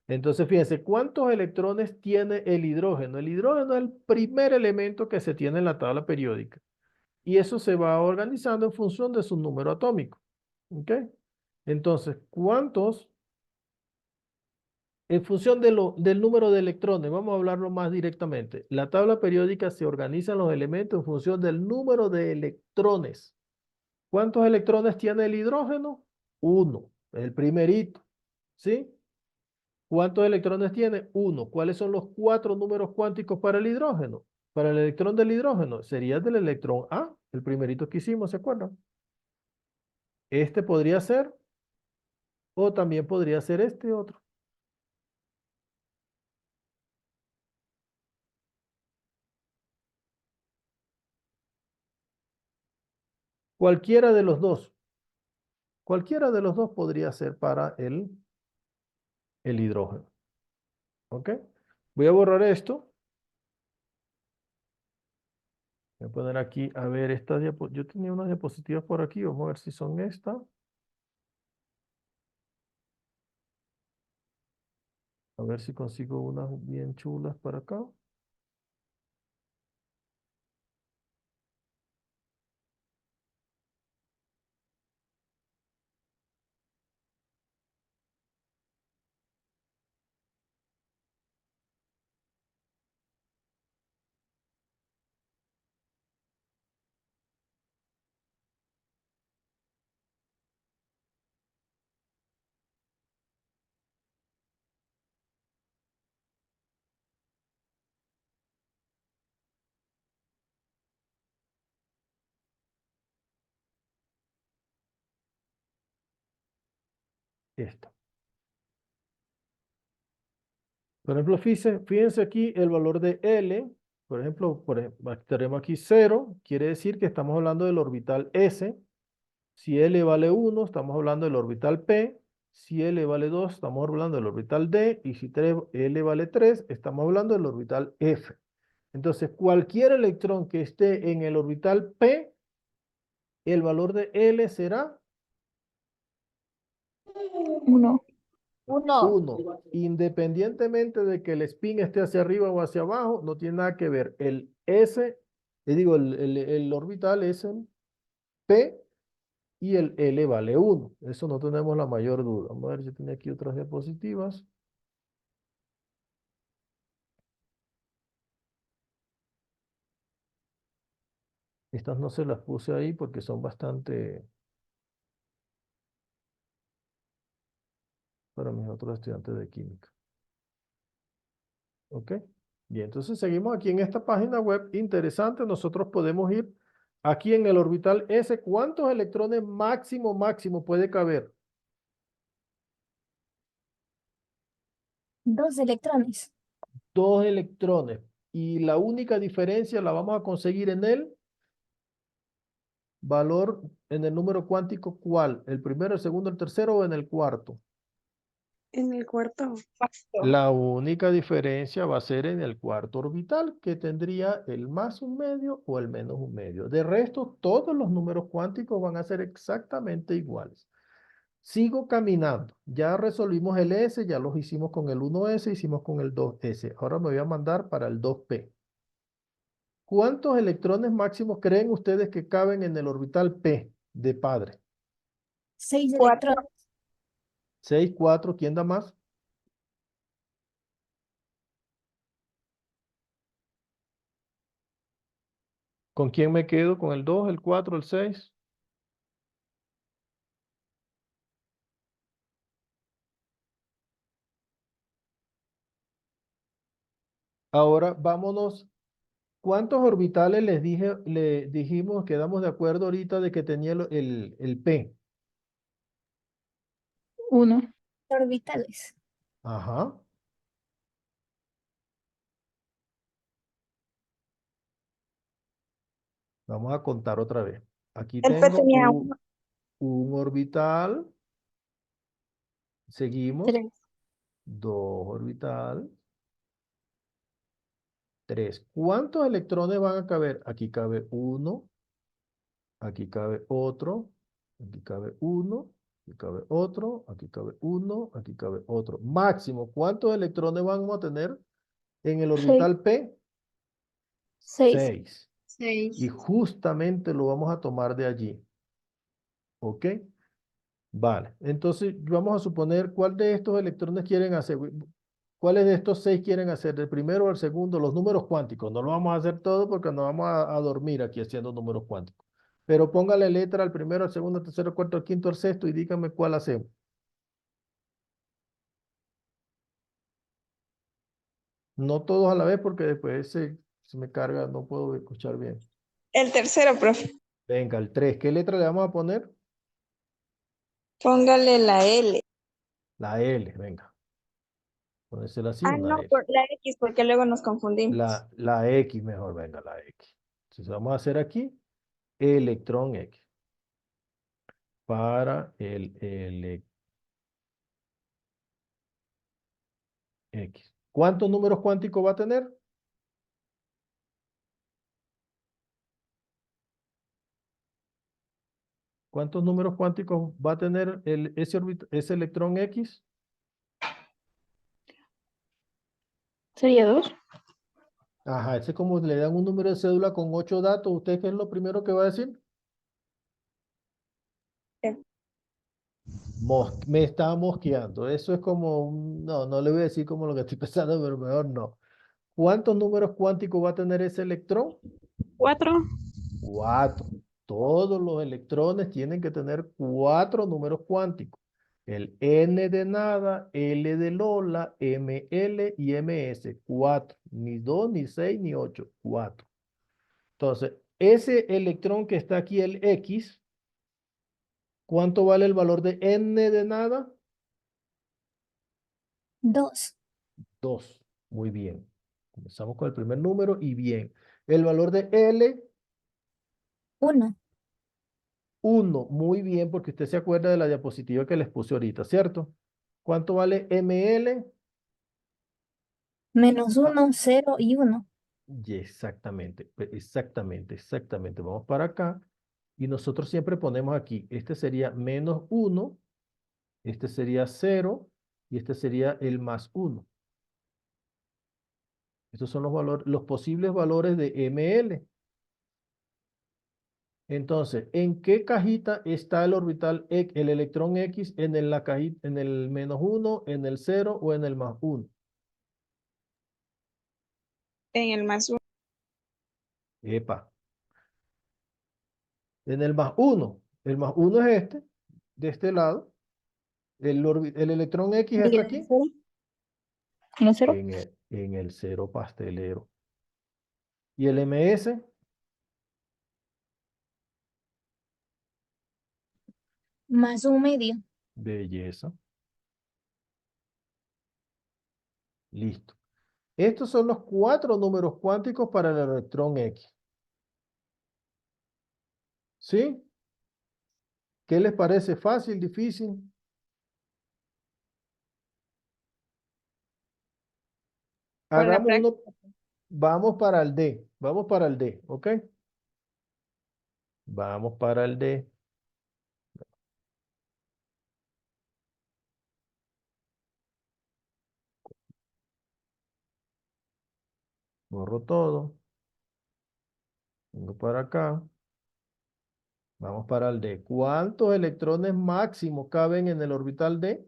Entonces, fíjense, ¿cuántos electrones tiene el hidrógeno? El hidrógeno es el primer elemento que se tiene en la tabla periódica. Y eso se va organizando en función de su número atómico. ¿Ok? Entonces, ¿cuántos? En función del número de electrones, vamos a hablarlo más directamente. La tabla periódica se organiza en los elementos en función del número de electrones. ¿Cuántos electrones tiene el hidrógeno? Uno, el primerito. ¿Sí? ¿Cuántos electrones tiene? Uno. ¿Cuáles son los 4 números cuánticos para el hidrógeno? Para el electrón del hidrógeno, sería del electrón A, el primerito que hicimos, ¿se acuerdan? Este podría ser, o también podría ser este otro. Cualquiera de los dos. Cualquiera de los dos podría ser para el hidrógeno. ¿Ok? Voy a borrar esto. Voy a poner aquí, a ver, estas diapositivas. Yo tenía unas diapositivas por aquí. Vamos a ver si son estas. A ver si consigo unas bien chulas para acá. Esta. Por ejemplo, fíjense aquí el valor de L. Por ejemplo, tenemos aquí 0. Quiere decir que estamos hablando del orbital S. Si L vale 1, estamos hablando del orbital P. Si L vale 2, estamos hablando del orbital D. Y si L vale 3, estamos hablando del orbital F. Entonces, cualquier electrón que esté en el orbital P, el valor de L será 1. 1. Independientemente de que el spin esté hacia arriba o hacia abajo, no tiene nada que ver. El S, el orbital es el P y el L vale 1. Eso no tenemos la mayor duda. Vamos a ver si tiene aquí otras diapositivas. Estas no se las puse ahí porque son bastante para mis otros estudiantes de química. ¿Ok? Bien, entonces seguimos aquí en esta página web interesante. Nosotros podemos ir aquí en el orbital S. ¿Cuántos electrones máximo puede caber? 2 electrones. 2 electrones. Y la única diferencia la vamos a conseguir en el valor, en el número cuántico, ¿cuál? ¿El primero, el segundo, el tercero o en el cuarto? En el cuarto. La única diferencia va a ser en el cuarto orbital, que tendría el más un medio o el menos un medio. De resto, todos los números cuánticos van a ser exactamente iguales. Sigo caminando. Ya resolvimos el S, ya los hicimos con el 1S, hicimos con el 2S. Ahora me voy a mandar para el 2P. ¿Cuántos electrones máximos creen ustedes que caben en el orbital P de padre? 6 4. electrones. 6, 4, ¿quién da más? ¿Con quién me quedo? ¿Con el 2, el 4, el 6? Ahora vámonos. ¿Cuántos orbitales le dijimos, quedamos de acuerdo ahorita de que tenía el P? 1. Orbitales. Ajá. Vamos a contar otra vez. Aquí El P tengo tenía un orbital. Seguimos. 3. 2 orbital. 3. ¿Cuántos electrones van a caber? Aquí cabe 1, aquí cabe otro, aquí cabe uno, aquí cabe otro, aquí cabe uno, aquí cabe otro. Máximo, ¿cuántos electrones vamos a tener en el 6. orbital P? 6. 6. Y 6. justamente lo vamos a tomar de allí. ¿Ok? Vale. Entonces, vamos a suponer cuál de estos electrones quieren hacer. ¿Cuáles de estos 6 quieren hacer? ¿El primero o el segundo? Los números cuánticos. No lo vamos a hacer todo porque nos vamos a dormir aquí haciendo números cuánticos. Pero póngale letra al primero, al segundo, al tercero, al cuarto, al quinto, al sexto y dígame cuál hacemos. No todos a la vez porque después se me carga, no puedo escuchar bien. El tercero, profe. Venga, el 3. ¿Qué letra le vamos a poner? Póngale la L. La L, venga. Ponérsela así, Ah, una no, L. por la X, porque luego nos confundimos. La X mejor, venga, la X. Entonces vamos a hacer aquí electrón X. Para el X. ¿Cuántos números cuánticos va a tener? ¿Cuántos números cuánticos va a tener ese electrón X? ¿Sería 2? Ajá, ese es como le dan un número de cédula con 8 datos. ¿Usted qué es lo primero que va a decir? Eh, Me está mosqueando. Eso es como, no, no le voy a decir como lo que estoy pensando, pero mejor no. ¿Cuántos números cuánticos va a tener ese electrón? 4. 4. Todos los electrones tienen que tener 4 números cuánticos. El N de nada, L de Lola, ML y MS. 4. Ni 2, ni 6, ni 8. 4. Entonces, ese electrón que está aquí, el X, ¿cuánto vale el valor de N de nada? 2. 2. Muy bien. Comenzamos con el primer número y bien. El valor de L, 1. 1. Muy bien, porque usted se acuerda de la diapositiva que les puse ahorita, ¿cierto? ¿Cuánto vale ML? -1, 0 y 1. Y exactamente, exactamente, exactamente. Vamos para acá y nosotros siempre ponemos aquí, este sería -1, este sería 0 y este sería el +1. Estos son los valores, los posibles valores de ML. Entonces, ¿en qué cajita está el orbital, el electrón X en la cajita, en el -1, en el 0 o en el +1? En el +1. Epa, en el +1. El +1 es este, de este lado. El electrón X ¿Y está el aquí. 0? ¿No 0? En el 0 pastelero. ¿Y el MS? +1 medio. Belleza. Listo. Estos son los 4 números cuánticos para el electrón X. ¿Sí? ¿Qué les parece? ¿Fácil, difícil? Con la Hagamos práctica. uno. Vamos para el D. Vamos para el D, ¿ok? Vamos para el D. Borro todo. Vengo para acá. Vamos para el D. ¿Cuántos electrones máximos caben en el orbital D?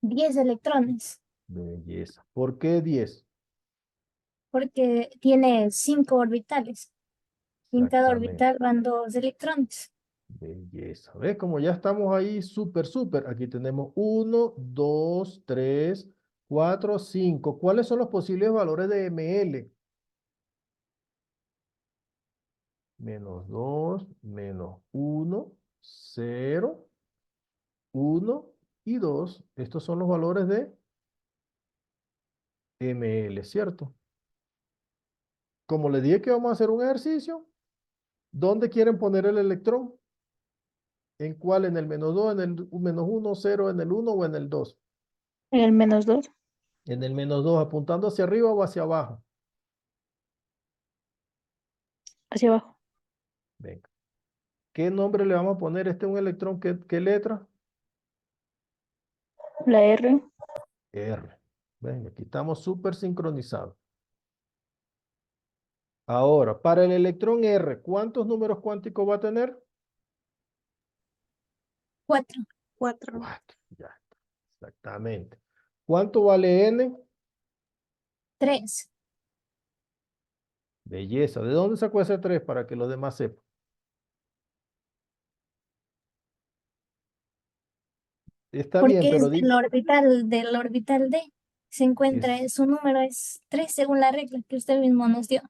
10 electrones. Belleza. ¿Por qué 10? Porque tiene 5 orbitales. Y en cada Exactamente. orbital van 2 electrones. Belleza. ¿Ves? Como ya estamos ahí súper, súper. Aquí tenemos 1, 2, 3, 4, 5. ¿Cuáles son los posibles valores de ML? -2, -1, 0, 1 y 2. Estos son los valores de ML, ¿cierto? Como les dije que vamos a hacer un ejercicio, ¿dónde quieren poner el electrón? ¿En cuál? ¿En el -2, en el -1, 0, en el 1 o en el 2? En el -2. En el -2, apuntando hacia arriba o hacia abajo. hacia abajo. Venga. ¿Qué nombre le vamos a poner? ¿Este es un electrón? ¿Qué letra? La R, R. Venga, aquí estamos súper sincronizados. Ahora, para el electrón R, ¿cuántos números cuánticos va a tener? 4. 4. 4. Ya está. Exactamente. ¿Cuánto vale N? 3. Belleza. ¿De dónde sacó ese 3 para que los demás sepan? Está bien, Porque pero es del orbital D. Se encuentra, es su número es 3 según la regla que usted mismo nos dio.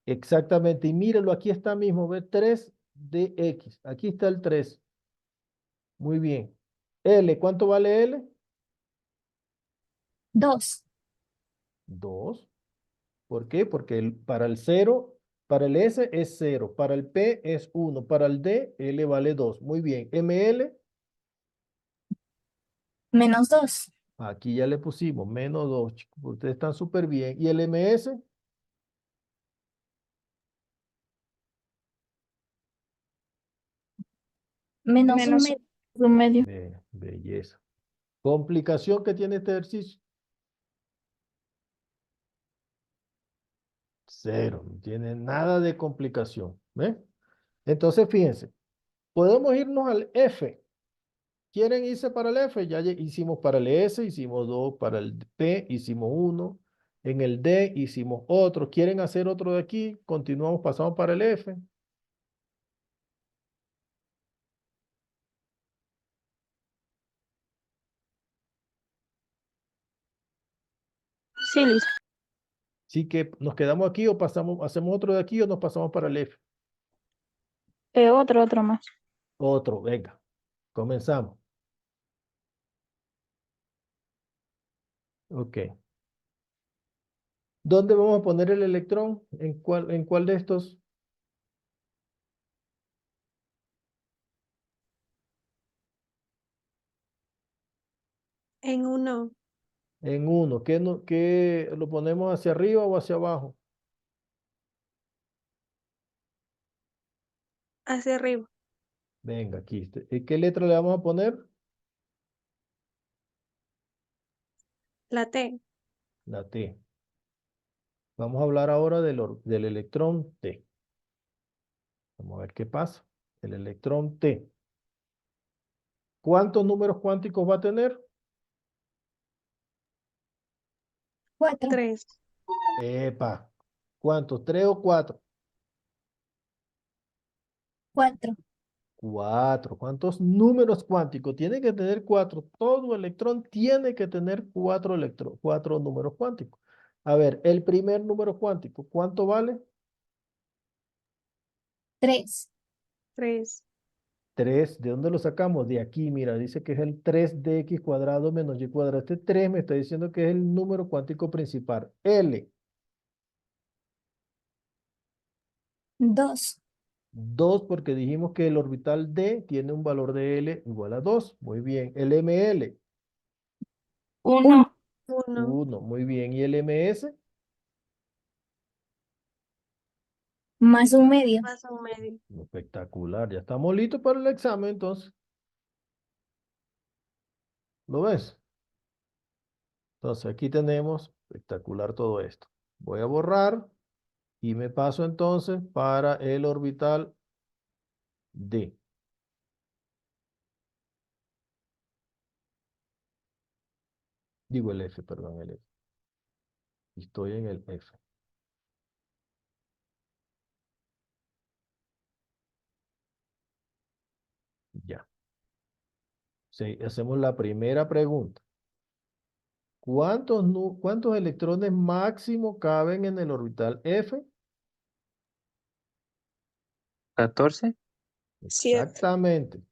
exactamente. Y mírelo, aquí está mismo, ve 3 de X. Aquí está el 3. Muy bien. L, ¿cuánto vale L? 2. 2. ¿Por qué? Porque para el 0, para el S es 0, para el P es 1, para el D, L vale 2. Muy bien. ML, Menos 2. aquí ya le pusimos menos 2, chicos. Ustedes están súper bien. ¿Y el MS? Menos un Menos medio. un medio. Belleza. ¿Complicación que tiene este ejercicio? 0, no tiene nada de complicación. ¿Ve? Entonces, fíjense, podemos irnos al F. ¿Quieren irse para el F? Ya hicimos para el S, hicimos 2, para el P hicimos 1, en el D hicimos otro. ¿Quieren hacer otro de aquí? Continuamos, pasamos para el F. Sí, listo. Así que nos quedamos aquí o pasamos, hacemos otro de aquí o nos pasamos para el F. Otro más. Otro, venga, comenzamos. Ok. ¿Dónde vamos a poner el electrón? ¿En cuál de estos? En 1. En uno. ¿Qué lo ponemos hacia arriba o hacia abajo? Hacia arriba. Venga, aquí. ¿Qué letra le vamos a poner? La T. La T. Vamos a hablar ahora del electrón T. Vamos a ver qué pasa. El electrón T. ¿Cuántos números cuánticos va a tener? 4. 3. Epa. ¿Cuántos? ¿3 o 4? 4. 4. ¿Cuántos números cuánticos? Tiene que tener 4. Todo electrón tiene que tener 4 números cuánticos. A ver, el primer número cuántico, ¿cuánto vale? 3. 3. 3. ¿De dónde lo sacamos? De aquí, mira, dice que es el 3 de x cuadrado menos y cuadrado. Este 3 me está diciendo que es el número cuántico principal. L. 2. 2 porque dijimos que el orbital D tiene un valor de L igual a 2. Muy bien. El ML. 1. 1. 1. Muy bien. ¿Y el MS? Más un medio. Más un medio. Espectacular. Ya estamos listos para el examen, entonces. ¿Lo ves? Entonces, aquí tenemos espectacular todo esto. Voy a borrar y me paso entonces para el orbital D. Digo el F, perdón, el F. Estoy en el F. Ya. Sí, hacemos la primera pregunta. ¿Cuántos electrones máximo caben en el orbital F? 14. 7. Exactamente.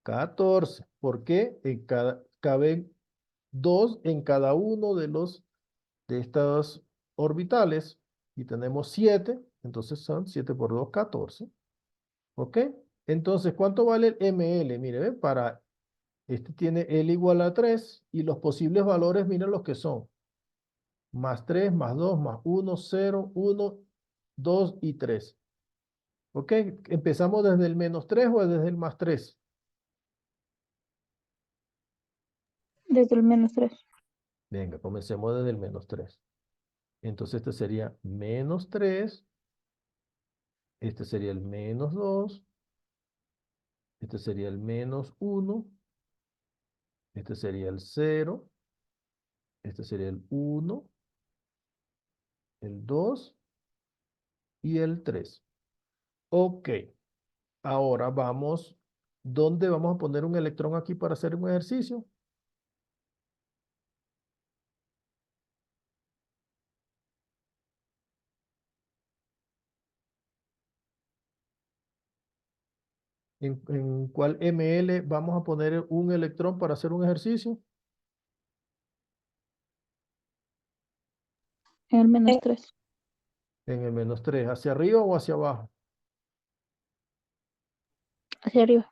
14. ¿Por qué? Caben 2 en cada uno de estas orbitales y tenemos 7. Entonces son 7 por 2, 14. ¿Ok? Entonces, ¿cuánto vale el ML? Mire, ¿ve? Este tiene L igual a 3 y los posibles valores, miren los que son. Más 3, más 2, más 1, 0, 1 2 y 3. ¿Ok? ¿Empezamos desde el -3 o desde el +3? Desde el -3. Venga, comencemos desde el -3. Entonces este sería -3. Este sería el -2. Este sería el -1. Este sería el 0. Este sería el 1. El 2 y el 3. Ok. Ahora vamos. ¿Dónde vamos a poner un electrón aquí para hacer un ejercicio? ¿En cuál ml vamos a poner un electrón para hacer un ejercicio? En el -3. En el -3. ¿Hacia arriba o hacia abajo? Hacia arriba.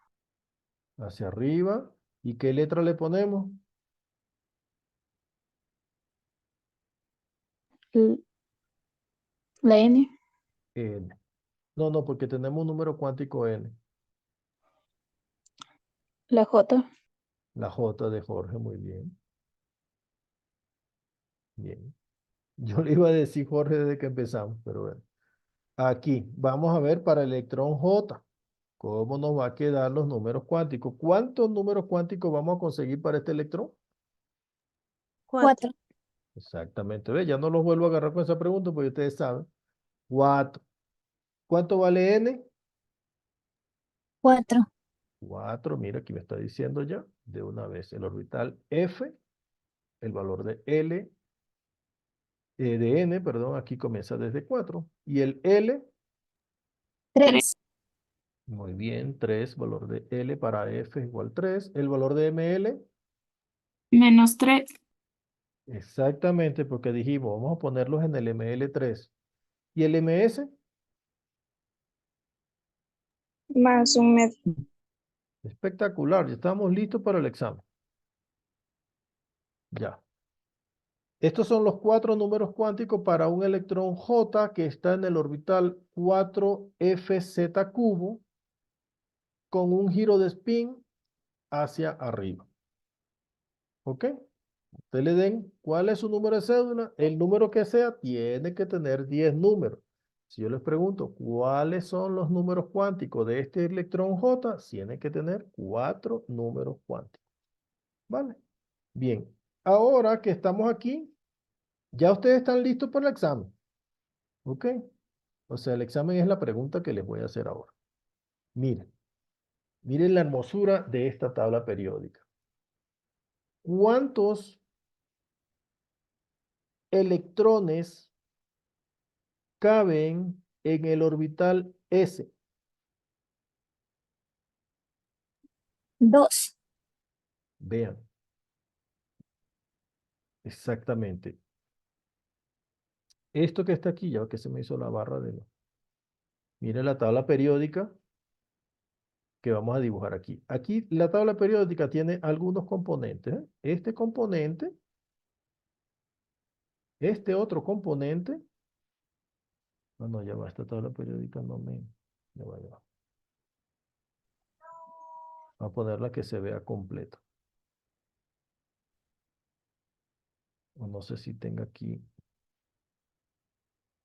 Hacia arriba. ¿Y qué letra le ponemos? L- La N. N. No, porque tenemos un número cuántico N. La J. La J de Jorge, muy bien. Bien. Yo le iba a decir Jorge desde que empezamos, pero bueno. Aquí, vamos a ver para el electrón J. ¿Cómo nos va a quedar los números cuánticos? ¿Cuántos números cuánticos vamos a conseguir para este electrón? 4. 4. Exactamente. ¿Ve? Ya no los vuelvo a agarrar con esa pregunta porque ustedes saben. 4. ¿Cuánto vale N? 4. 4. Mira, aquí me está diciendo ya de una vez. El orbital F, el valor de L, de N, perdón, aquí comienza desde 4. Y el L, 3. muy bien, 3. Valor de L para F igual 3. El valor de ML, -3. exactamente, porque dijimos, vamos a ponerlos en el ML3. ¿Y el MS? Más un medio. Espectacular, ya estamos listos para el examen. Ya. Estos son los 4 números cuánticos para un electrón J que está en el orbital 4FZ cubo con un giro de spin hacia arriba. ¿Ok? Usted le den cuál es su número de cédula, el número que sea, tiene que tener 10 números. Si yo les pregunto cuáles son los números cuánticos de este electrón J, tiene que tener 4 números cuánticos. ¿Vale? Bien. Ahora que estamos aquí, ya ustedes están listos para el examen. ¿Ok? O sea, el examen es la pregunta que les voy a hacer ahora. Miren, miren la hermosura de esta tabla periódica. ¿Cuántos electrones caben en el orbital S? 2. Vean. Exactamente. Esto que está aquí, ya que se me hizo la barra de... Miren la tabla periódica que vamos a dibujar aquí. Aquí la tabla periódica tiene algunos componentes. ¿Eh? Este componente, este otro componente. No, no, ya va, esta tabla periódica no me... Ya va, ya va. Voy a ponerla que se vea completa. O no sé si tenga aquí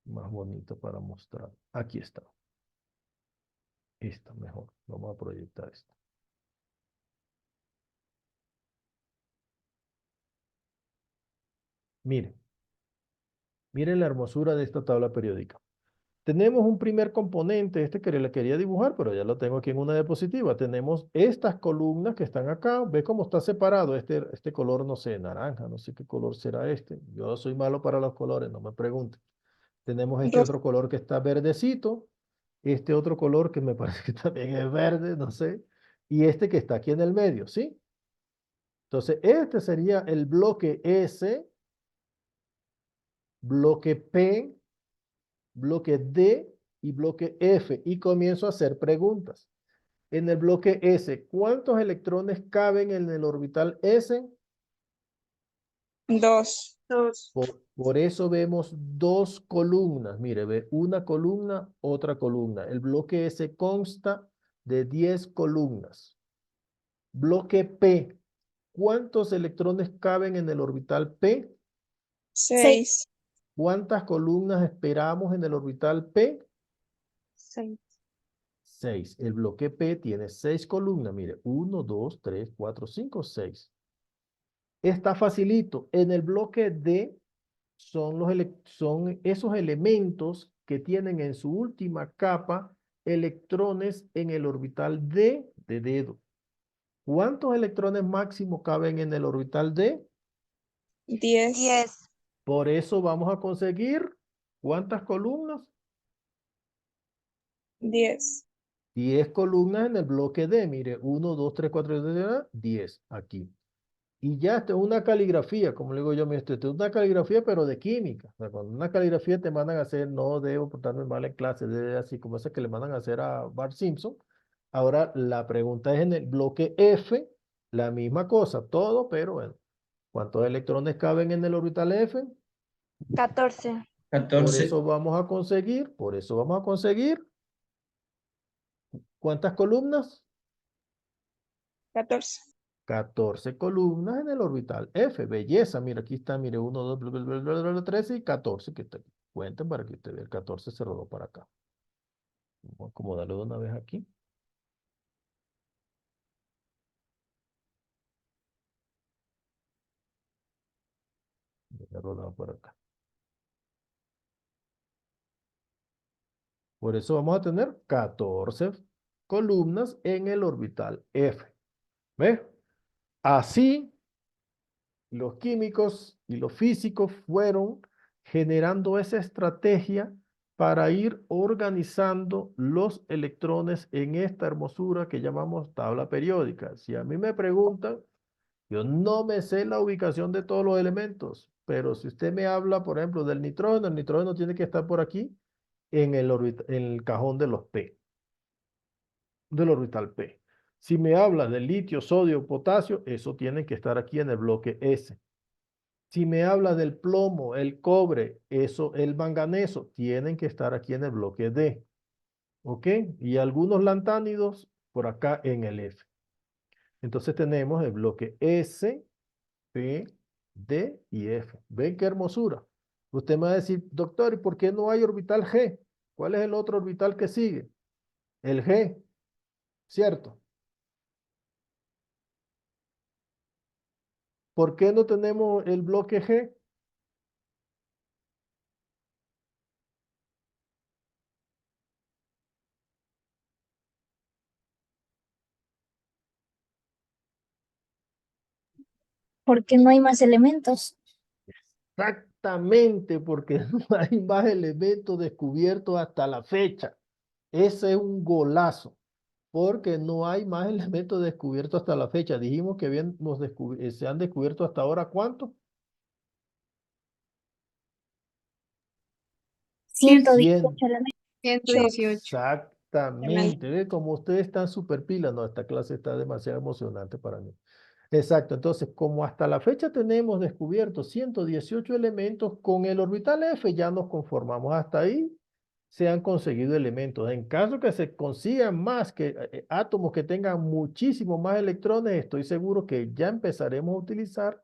más bonito para mostrar. Aquí está. Esta mejor. Vamos a proyectar esta. Miren. Miren la hermosura de esta tabla periódica. Tenemos un primer componente, este que le quería dibujar, pero ya lo tengo aquí en una diapositiva. Tenemos estas columnas que están acá. ¿Ve cómo está separado? Este color, no sé, naranja, no sé qué color será este. Yo soy malo para los colores, no me pregunten. Tenemos este Rosa. otro color que está verdecito. Este otro color que me parece que también es verde, no sé. Y este que está aquí en el medio, ¿sí? Entonces, este sería el bloque S, bloque P, bloque D y bloque F. Y comienzo a hacer preguntas. En el bloque S, ¿cuántos electrones caben en el orbital S? 2. 2. Por eso vemos dos columnas. Mire, ve una columna, otra columna. El bloque S consta de 10 columnas. Bloque P. ¿Cuántos electrones caben en el orbital P? 6. ¿Cuántas columnas esperamos en el orbital P? 6. 6. El bloque P tiene 6 columnas. Mire, 1, 2, 3, 4, 5, 6. Está facilito. En el bloque D son esos elementos que tienen en su última capa electrones en el orbital D de dedo. ¿Cuántos electrones máximo caben en el orbital D? 10. Por eso vamos a conseguir, ¿cuántas columnas? 10. 10 columnas en el bloque D. Mire, 1, 2, 3, 4, 10 aquí. Y ya esta es una caligrafía, como le digo yo, esto es una caligrafía, pero de química. O sea, cuando una caligrafía te mandan a hacer, no debo portarme mal en clase, de así como esa que le mandan a hacer a Bart Simpson. Ahora, la pregunta es en el bloque F, la misma cosa, todo, pero bueno. ¿Cuántos electrones caben en el orbital F? 14. Por eso vamos a conseguir, ¿cuántas columnas? 14. 14 columnas en el orbital F. Belleza, mira, aquí está, mire, 1, 2, 13 y 14, que te cuenten para que usted vea, el 14 se rodó para acá. Vamos a acomodarlo de una vez aquí. Voy a rodar por acá. Por eso vamos a tener 14 columnas en el orbital F. ¿Ves? Así, los químicos y los físicos fueron generando esa estrategia para ir organizando los electrones en esta hermosura que llamamos tabla periódica. Si a mí me preguntan, yo no me sé la ubicación de todos los elementos, pero si usted me habla, por ejemplo, del nitrógeno, el nitrógeno tiene que estar por aquí en el cajón de los P, del orbital P. Si me habla del litio, sodio, potasio, eso tiene que estar aquí en el bloque S. Si me habla del plomo, el cobre, eso, el manganeso, tienen que estar aquí en el bloque D. ¿Ok? Y algunos lantánidos por acá en el F. Entonces tenemos el bloque S, P, D y F. ¿Ven qué hermosura? Usted me va a decir, doctor, ¿y por qué no hay orbital G? ¿Cuál es el otro orbital que sigue? El G, ¿cierto? ¿Por qué no tenemos el bloque G? Porque no hay más elementos. Exactamente, porque no hay más elementos descubiertos hasta la fecha. Ese es un golazo, porque no hay más elementos descubiertos hasta la fecha. Dijimos que se han descubierto hasta ahora, ¿cuántos? 118 100. elementos. 118. Exactamente. ¿Ve? Como ustedes están súper pilas, no, esta clase está demasiado emocionante para mí. Exacto, entonces como hasta la fecha tenemos descubiertos 118 elementos, con el orbital F ya nos conformamos. Hasta ahí se han conseguido elementos. En caso que se consigan más átomos que tengan muchísimo más electrones, estoy seguro que ya empezaremos a utilizar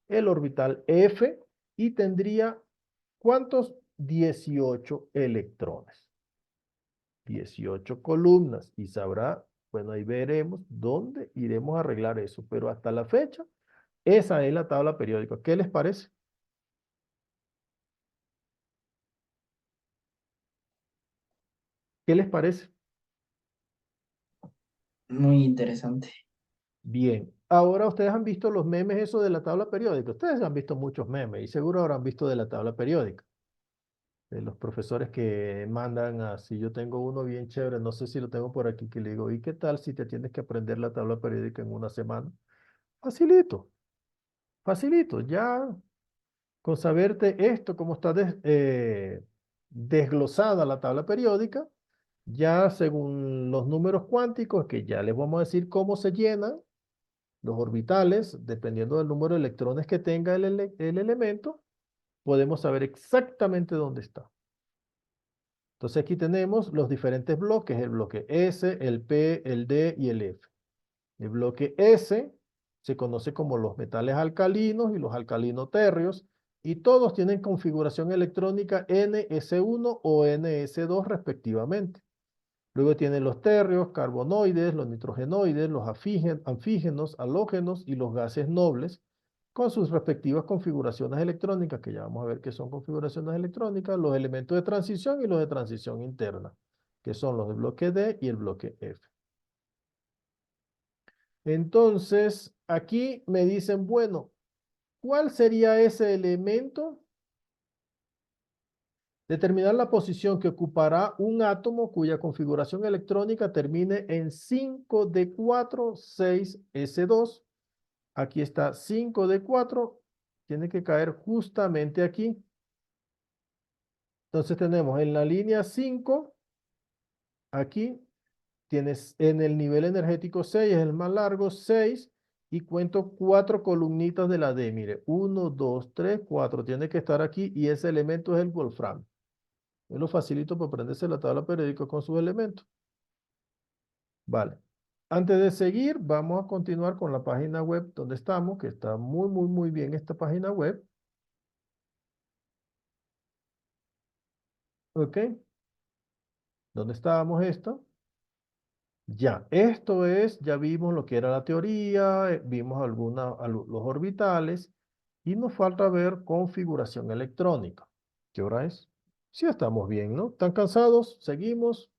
el orbital F y tendría, ¿cuántos? 18 electrones. 18 columnas y sabrá, bueno, ahí veremos dónde iremos a arreglar eso, pero hasta la fecha, esa es la tabla periódica. ¿Qué les parece? ¿Qué les parece? Muy interesante. Bien, ahora ustedes han visto los memes eso de la tabla periódica. Ustedes han visto muchos memes y seguro habrán visto de la tabla periódica. De los profesores que mandan así. Yo tengo uno bien chévere, no sé si lo tengo por aquí, que le digo, ¿y qué tal si te tienes que aprender la tabla periódica en una semana? Facilito, facilito, ya con saberte esto, cómo está desglosada la tabla periódica, ya según los números cuánticos, que ya les vamos a decir cómo se llenan los orbitales, dependiendo del número de electrones que tenga el elemento, podemos saber exactamente dónde está. Entonces aquí tenemos los diferentes bloques, el bloque S, el P, el D y el F. El bloque S se conoce como los metales alcalinos y los alcalinos térreos, y todos tienen configuración electrónica NS1 o NS2 respectivamente. Luego tienen los térreos, carbonoides, los nitrogenoides, los anfígenos, halógenos y los gases nobles, con sus respectivas configuraciones electrónicas, que ya vamos a ver qué son configuraciones electrónicas, los elementos de transición y los de transición interna, que son los del bloque D y el bloque F. Entonces, aquí me dicen, bueno, ¿cuál sería ese elemento? Determinar la posición que ocupará un átomo cuya configuración electrónica termine en 5d4, 6s2. Aquí está 5d4, tiene que caer justamente aquí. Entonces tenemos en la línea 5, aquí, tienes en el nivel energético 6, es el más largo, 6, y cuento 4 columnitas de la D. Mire, 1, 2, 3, 4, tiene que estar aquí, y ese elemento es el wolframio. Yo lo facilito para aprenderse la tabla periódica con sus elementos. Vale. Antes de seguir, vamos a continuar con la página web donde estamos, que está muy bien esta página web. ¿Ok? ¿Dónde estábamos esto? Ya, esto es, ya vimos lo que era la teoría, vimos los orbitales, y nos falta ver configuración electrónica. ¿Qué hora es? Sí, estamos bien, ¿no? ¿Están cansados? ¿Seguimos?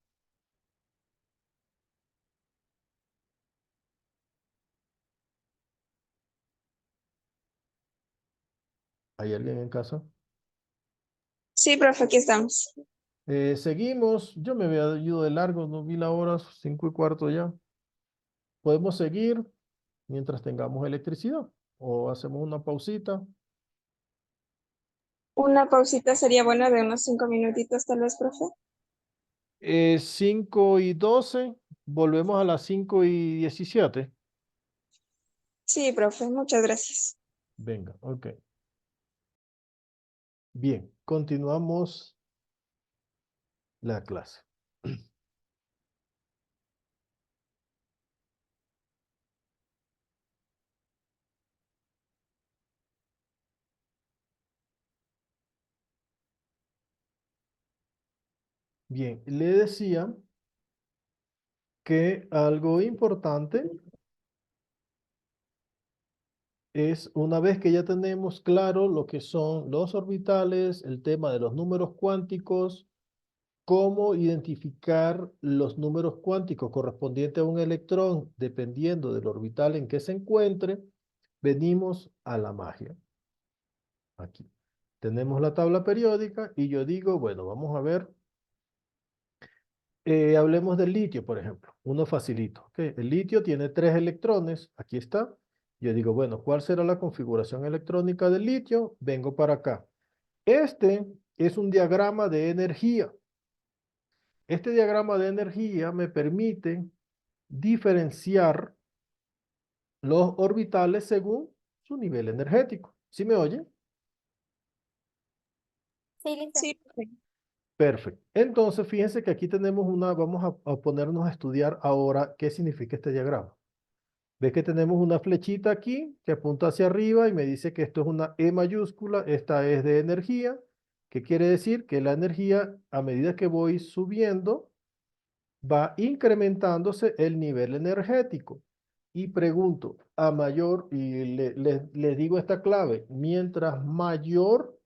¿Hay alguien en casa? Sí, profe, aquí estamos. Seguimos. Yo me había ido de largo, no vi la hora, 5:15 ya. Podemos seguir mientras tengamos electricidad. O hacemos una pausita. Una pausita sería buena de unos 5 minutitos, tal vez, profe. 5:12. Volvemos a las 5:17. Sí, profe, muchas gracias. Venga, ok. Bien, continuamos la clase. Bien, le decía que algo importante es, una vez que ya tenemos claro lo que son los orbitales, el tema de los números cuánticos, cómo identificar los números cuánticos correspondientes a un electrón dependiendo del orbital en que se encuentre, venimos a la magia. Aquí tenemos la tabla periódica y yo digo, bueno, vamos a ver. Hablemos del litio, por ejemplo. Uno facilito. ¿Okay? El litio tiene 3 electrones. Aquí está. Yo digo, bueno, ¿cuál será la configuración electrónica del litio? Vengo para acá. Este es un diagrama de energía. Este diagrama de energía me permite diferenciar los orbitales según su nivel energético. ¿Sí me oyen? Sí, listo. Sí, profe. Perfecto. Entonces, fíjense que aquí tenemos vamos a ponernos a estudiar ahora qué significa este diagrama. Ves que tenemos una flechita aquí que apunta hacia arriba y me dice que esto es una E mayúscula, esta es de energía. ¿Qué quiere decir? Que la energía, a medida que voy subiendo, va incrementándose el nivel energético. Y pregunto, a mayor, y les digo esta clave, mientras mayor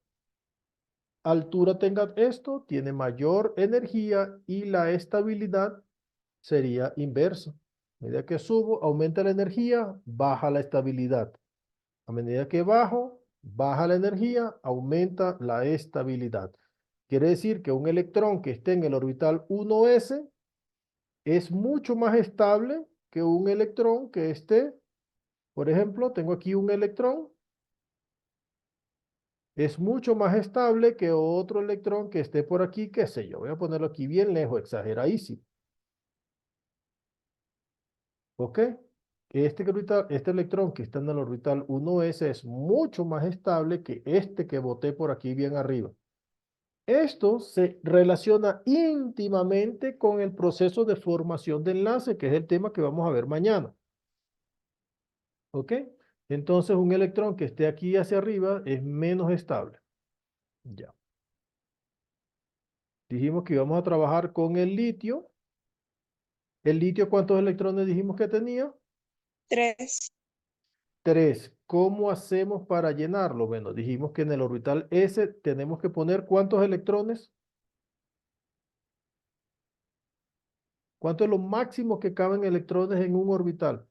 altura tenga esto, tiene mayor energía y la estabilidad sería inversa. A medida que subo, aumenta la energía, baja la estabilidad. A medida que bajo, baja la energía, aumenta la estabilidad. Quiere decir que un electrón que esté en el orbital 1s es mucho más estable que un electrón que esté, por ejemplo, tengo aquí un electrón, es mucho más estable que otro electrón que esté por aquí, qué sé yo, voy a ponerlo aquí bien lejos, exageradísimo. ¿Ok? este electrón que está en el orbital 1s es mucho más estable que este que boté por aquí bien arriba. Esto se relaciona íntimamente con el proceso de formación de enlace, que es el tema que vamos a ver mañana. ¿Ok? Entonces, un electrón que esté aquí hacia arriba es menos estable. Ya. Dijimos que íbamos a trabajar con el litio. ¿El litio cuántos electrones dijimos que tenía? 3. 3. ¿Cómo hacemos para llenarlo? Bueno, dijimos que en el orbital S tenemos que poner ¿cuántos electrones? ¿Cuánto es lo máximo que caben electrones en un orbital?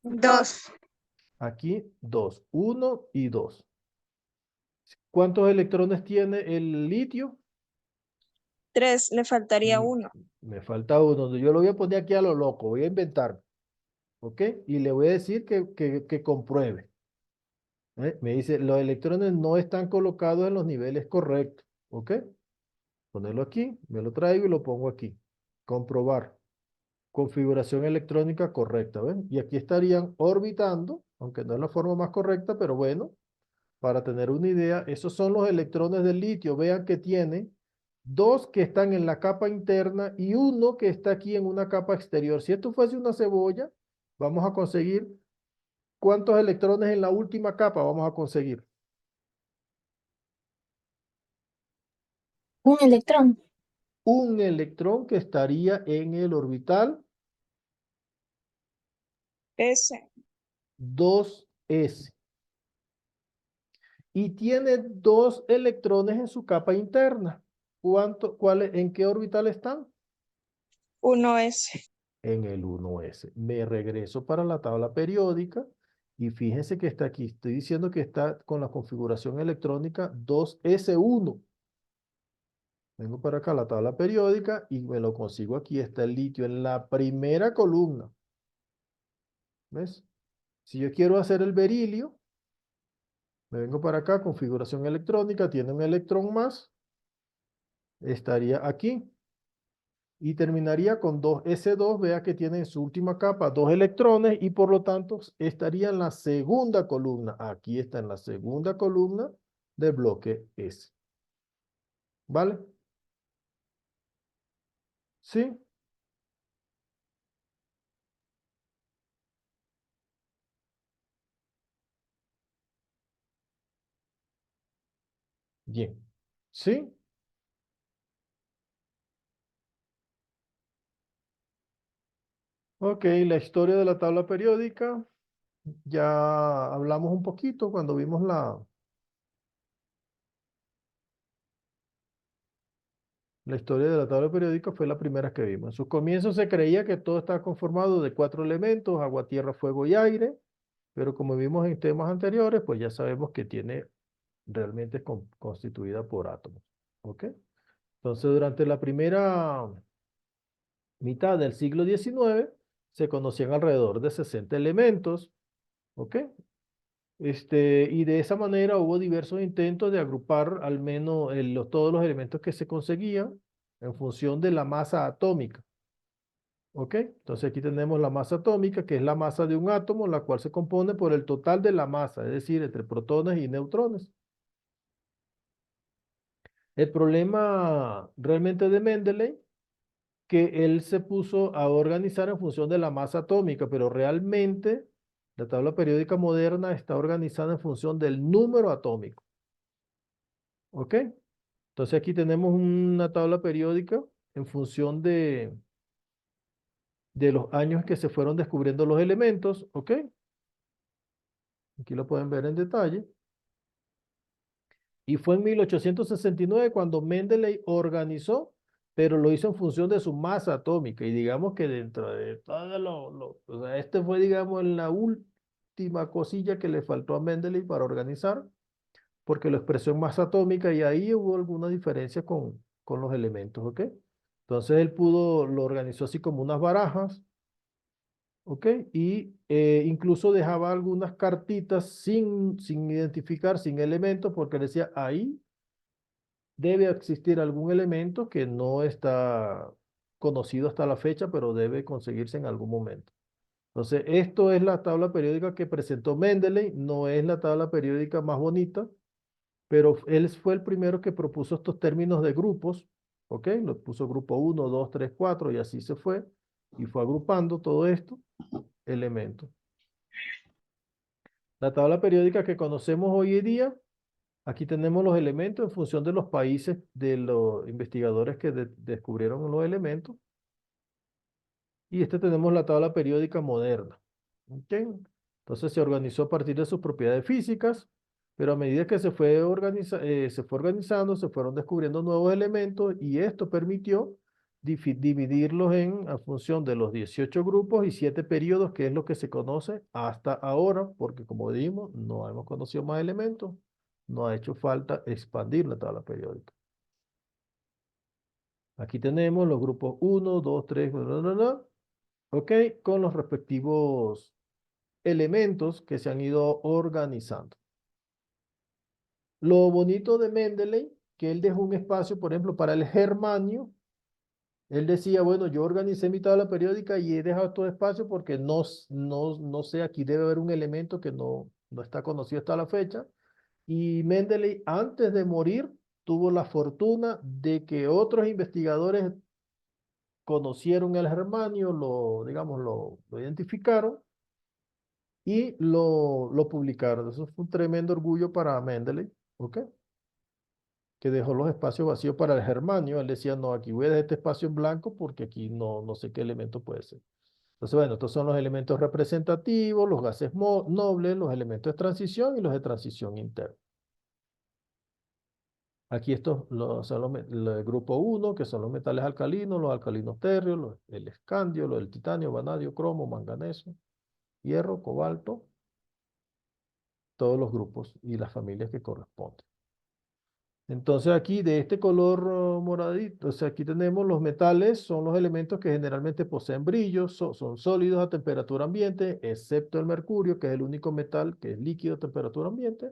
2. Aquí 2. 1 y 2. ¿Cuántos electrones tiene el litio? 3, le faltaría Mm, 1. Me falta uno. Yo lo voy a poner aquí a lo loco. Voy a inventar. ¿Ok? Y le voy a decir que compruebe. Me dice, los electrones no están colocados en los niveles correctos. ¿Ok? Ponerlo aquí, me lo traigo y lo pongo aquí. Comprobar. Configuración electrónica correcta, ¿ven? Y aquí estarían orbitando, aunque no es la forma más correcta, pero bueno, para tener una idea, esos son los electrones del litio. Vean que tiene 2 que están en la capa interna y 1 que está aquí en una capa exterior. Si esto fuese una cebolla, vamos a conseguir, ¿cuántos electrones en la última capa vamos a conseguir? Un electrón. Un electrón que estaría en el orbital S. 2s. Y tiene 2 electrones en su capa interna. ¿En qué orbital están? 1S. En el 1s. Me regreso para la tabla periódica y fíjense que está aquí. Estoy diciendo que está con la configuración electrónica 2s1. Vengo para acá a la tabla periódica y me lo consigo aquí. Está el litio en la primera columna. ¿Ves? Si yo quiero hacer el berilio, me vengo para acá, configuración electrónica, tiene un electrón más, estaría aquí. Y terminaría con 2s2, vea que tiene en su última capa 2 electrones y por lo tanto estaría en la segunda columna. Aquí está en la segunda columna del bloque S. ¿Vale? ¿Sí? Bien. ¿Sí? Ok, la historia de la tabla periódica. Ya hablamos un poquito cuando vimos la historia de la tabla periódica, fue la primera que vimos. En sus comienzos se creía que todo estaba conformado de 4 elementos, agua, tierra, fuego y aire, pero como vimos en temas anteriores, pues ya sabemos que tiene realmente es constituida por átomos. ¿Ok? Entonces, durante la primera mitad del siglo XIX, se conocían alrededor de 60 elementos. ¿Ok? Y de esa manera hubo diversos intentos de agrupar al menos todos los elementos que se conseguían en función de la masa atómica. ¿Ok? Entonces aquí tenemos la masa atómica, que es la masa de un átomo, la cual se compone por el total de la masa, es decir, entre protones y neutrones. El problema realmente de Mendeleev, que él se puso a organizar en función de la masa atómica, pero realmente la tabla periódica moderna está organizada en función del número atómico. ¿Ok? Entonces aquí tenemos una tabla periódica en función de los años que se fueron descubriendo los elementos. ¿Ok? Aquí lo pueden ver en detalle. Y fue en 1869 cuando Mendeleev organizó, pero lo hizo en función de su masa atómica. Y digamos que dentro de todo o sea, este fue, digamos, la última cosilla que le faltó a Mendeleev para organizar, porque lo expresó en masa atómica y ahí hubo alguna diferencia con los elementos, ¿ok? Entonces él lo organizó así como unas barajas, ¿ok? Y incluso dejaba algunas cartitas sin identificar, sin elementos, porque decía, ahí debe existir algún elemento que no está conocido hasta la fecha, pero debe conseguirse en algún momento. Entonces, esto es la tabla periódica que presentó Mendeley, no es la tabla periódica más bonita, pero él fue el primero que propuso estos términos de grupos, ¿ok? Lo puso grupo 1, 2, 3, 4 y así se fue, y fue agrupando todo esto, elementos. La tabla periódica que conocemos hoy en día, aquí tenemos los elementos en función de los países de los investigadores que descubrieron los elementos. Y tenemos la tabla periódica moderna. ¿Ok? Entonces se organizó a partir de sus propiedades físicas, pero a medida que se fue organizando, se fueron descubriendo nuevos elementos y esto permitió dividirlos a función de los 18 grupos y 7 periodos, que es lo que se conoce hasta ahora, porque como dijimos, no hemos conocido más elementos, no ha hecho falta expandir la tabla periódica. Aquí tenemos los grupos 1, 2, 3, bla, bla, bla, bla. ¿Ok? Con los respectivos elementos que se han ido organizando. Lo bonito de Mendeley, que él dejó un espacio, por ejemplo, para el germanio. Él decía, bueno, yo organicé mi tabla periódica y he dejado todo espacio porque no sé, aquí debe haber un elemento que no está conocido hasta la fecha. Y Mendeley, antes de morir, tuvo la fortuna de que otros investigadores conocieron el germanio, digamos, lo identificaron y lo publicaron. Eso fue un tremendo orgullo para Mendeley, ¿ok? Que dejó los espacios vacíos para el germanio. Él decía, no, aquí voy a dejar este espacio en blanco porque aquí no sé qué elemento puede ser. Entonces, bueno, estos son los elementos representativos, los gases nobles, los elementos de transición y los de transición interna. Aquí estos son el grupo 1, que son los metales alcalinos, los alcalinos térreos, el escandio, el titanio, vanadio, cromo, manganeso, hierro, cobalto, todos los grupos y las familias que corresponden. Entonces aquí de este color moradito, o sea, aquí tenemos los metales, son los elementos que generalmente poseen brillo, son sólidos a temperatura ambiente, excepto el mercurio, que es el único metal que es líquido a temperatura ambiente,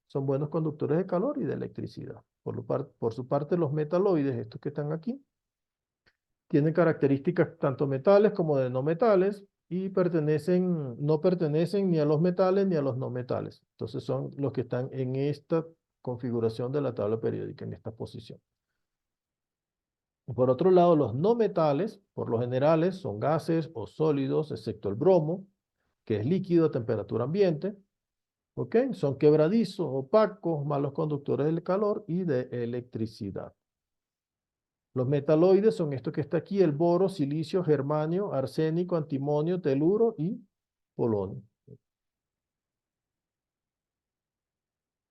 son buenos conductores de calor y de electricidad. Por su parte, los metaloides, estos que están aquí, tienen características tanto metales como de no metales y no pertenecen ni a los metales ni a los no metales. Entonces son los que están en esta configuración de la tabla periódica, en esta posición. Por otro lado, los no metales, por lo general, son gases o sólidos, excepto el bromo, que es líquido a temperatura ambiente. ¿Ok? Son quebradizos, opacos, malos conductores del calor y de electricidad. Los metaloides son esto que está aquí, el boro, silicio, germanio, arsénico, antimonio, teluro y polonio.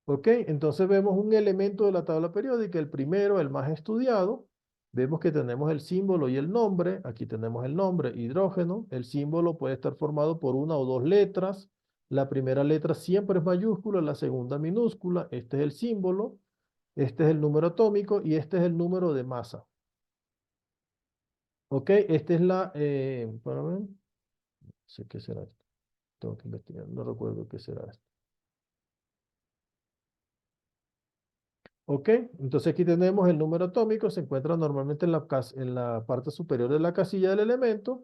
¿Ok? Entonces vemos un elemento de la tabla periódica, el primero, el más estudiado. Vemos que tenemos el símbolo y el nombre. Aquí tenemos el nombre, hidrógeno. El símbolo puede estar formado por una o dos letras. La primera letra siempre es mayúscula, la segunda minúscula. Este es el símbolo, este es el número atómico y este es el número de masa. ¿Ok? Esta es para ver, no sé qué será esto. Tengo que investigar, no recuerdo qué será esto. ¿Ok? Entonces aquí tenemos el número atómico, se encuentra normalmente en la parte superior de la casilla del elemento.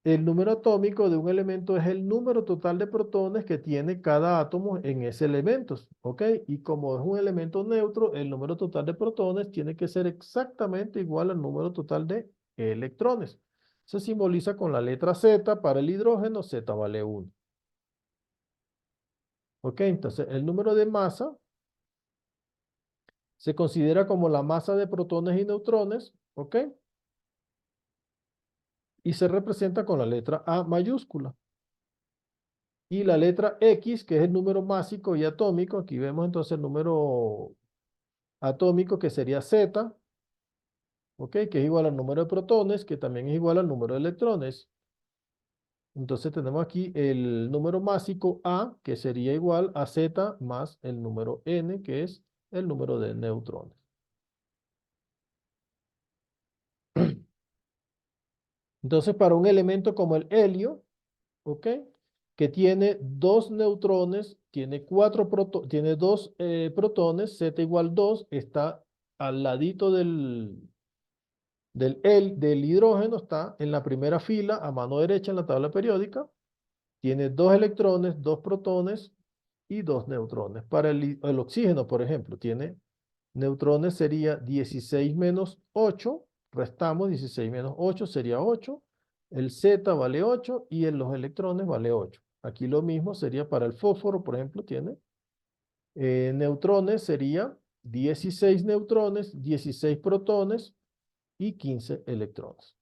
El número atómico de un elemento es el número total de protones que tiene cada átomo en ese elemento. ¿Ok? Y como es un elemento neutro, el número total de protones tiene que ser exactamente igual al número total de electrones. Se simboliza con la letra Z para el hidrógeno, Z vale 1. ¿Ok? Entonces el número de masa se considera como la masa de protones y neutrones, ¿ok? Y se representa con la letra A mayúscula. Y la letra X, que es el número másico y atómico, aquí vemos entonces el número atómico que sería Z, ¿ok? Que es igual al número de protones, que también es igual al número de electrones. Entonces tenemos aquí el número másico A, que sería igual a Z más el número N, que es el número de neutrones. Entonces, para un elemento como el helio, ¿ok? Que tiene dos neutrones, tiene dos protones, Z igual 2, está al ladito del del hidrógeno está en la primera fila a mano derecha en la tabla periódica. Tiene 2 electrones, 2 protones y 2 neutrones. Para el oxígeno, por ejemplo, tiene neutrones sería 16 menos 8. Restamos 16 menos 8 sería 8. El Z vale 8 y en los electrones vale 8. Aquí lo mismo sería para el fósforo, por ejemplo, tiene neutrones sería 16 neutrones, 16 protones y 15 electrones.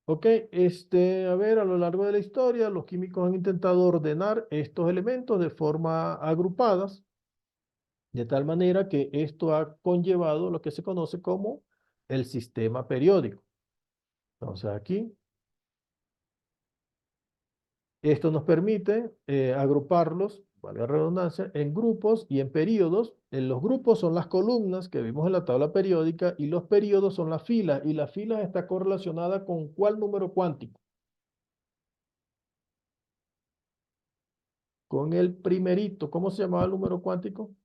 Ok, a ver, a lo largo de la historia, los químicos han intentado ordenar estos elementos de forma agrupadas, de tal manera que esto ha conllevado lo que se conoce como el sistema periódico. Entonces aquí, esto nos permite agruparlos, valga la redundancia, en grupos y en períodos. En los grupos son las columnas que vimos en la tabla periódica y los períodos son las filas. Y la fila está correlacionada con ¿cuál número cuántico? Con el primerito. ¿Cómo se llamaba el número cuántico?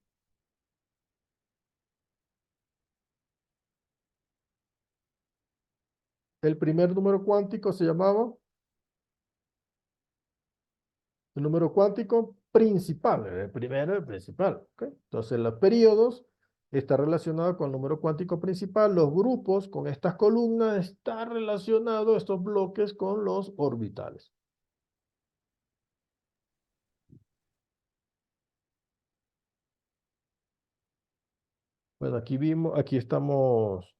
El primer número cuántico se llamaba el número cuántico principal, el primero, el principal. ¿Okay? Entonces, los periodos está relacionado con el número cuántico principal. Los grupos con estas columnas está relacionado estos bloques con los orbitales. Bueno, aquí vimos, aquí estamos.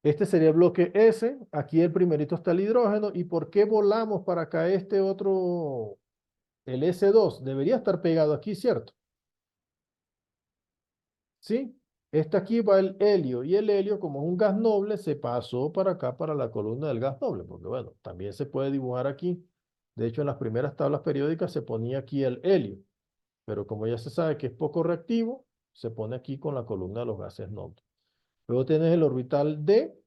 Este sería el bloque S. Aquí el primerito está el hidrógeno. ¿Y por qué volamos para acá este otro, el S2? Debería estar pegado aquí, ¿cierto? ¿Sí? Este aquí va el helio, y el helio, como es un gas noble, se pasó para acá, para la columna del gas noble, porque bueno, también se puede dibujar aquí. De hecho, en las primeras tablas periódicas se ponía aquí el helio, pero como ya se sabe que es poco reactivo, se pone aquí con la columna de los gases nobles. Luego tienes el orbital D,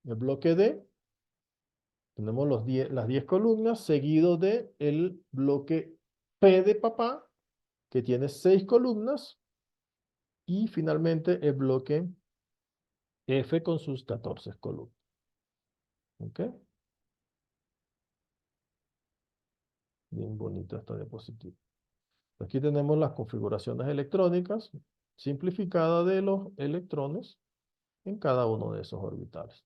el bloque D, tenemos las 10 columnas, seguido de el bloque P de papá, que tiene 6 columnas, y finalmente el bloque F con sus 14 columnas. ¿Ok? Bien bonita esta diapositiva. Aquí tenemos las configuraciones electrónicas simplificadas de los electrones en cada uno de esos orbitales.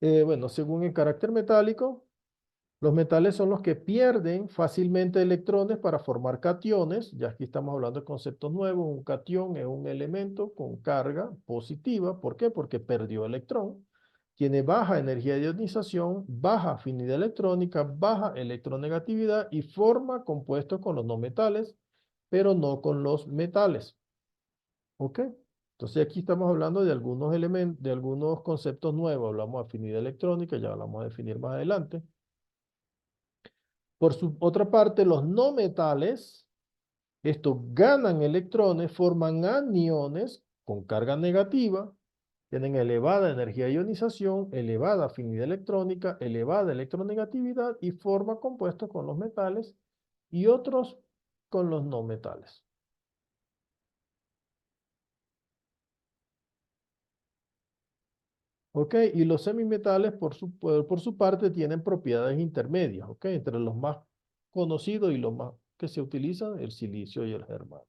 Bueno, según el carácter metálico, los metales son los que pierden fácilmente electrones para formar cationes. Ya aquí estamos hablando de conceptos nuevos. Un catión es un elemento con carga positiva. ¿Por qué? Porque perdió electrón. Tiene baja energía de ionización, baja afinidad electrónica, baja electronegatividad y forma compuestos con los no metales, pero no con los metales. ¿Ok? Entonces aquí estamos hablando de algunos elementos, de algunos conceptos nuevos. Hablamos de afinidad electrónica, ya hablamos de definir más adelante. Por su otra parte, los no metales, estos ganan electrones, forman aniones con carga negativa, tienen elevada energía de ionización, elevada afinidad electrónica, elevada electronegatividad y forman compuestos con los metales y otros con los no metales. ¿Ok? Y los semimetales, por su parte, tienen propiedades intermedias, ¿ok? Entre los más conocidos y los más que se utilizan, el silicio y el germanio.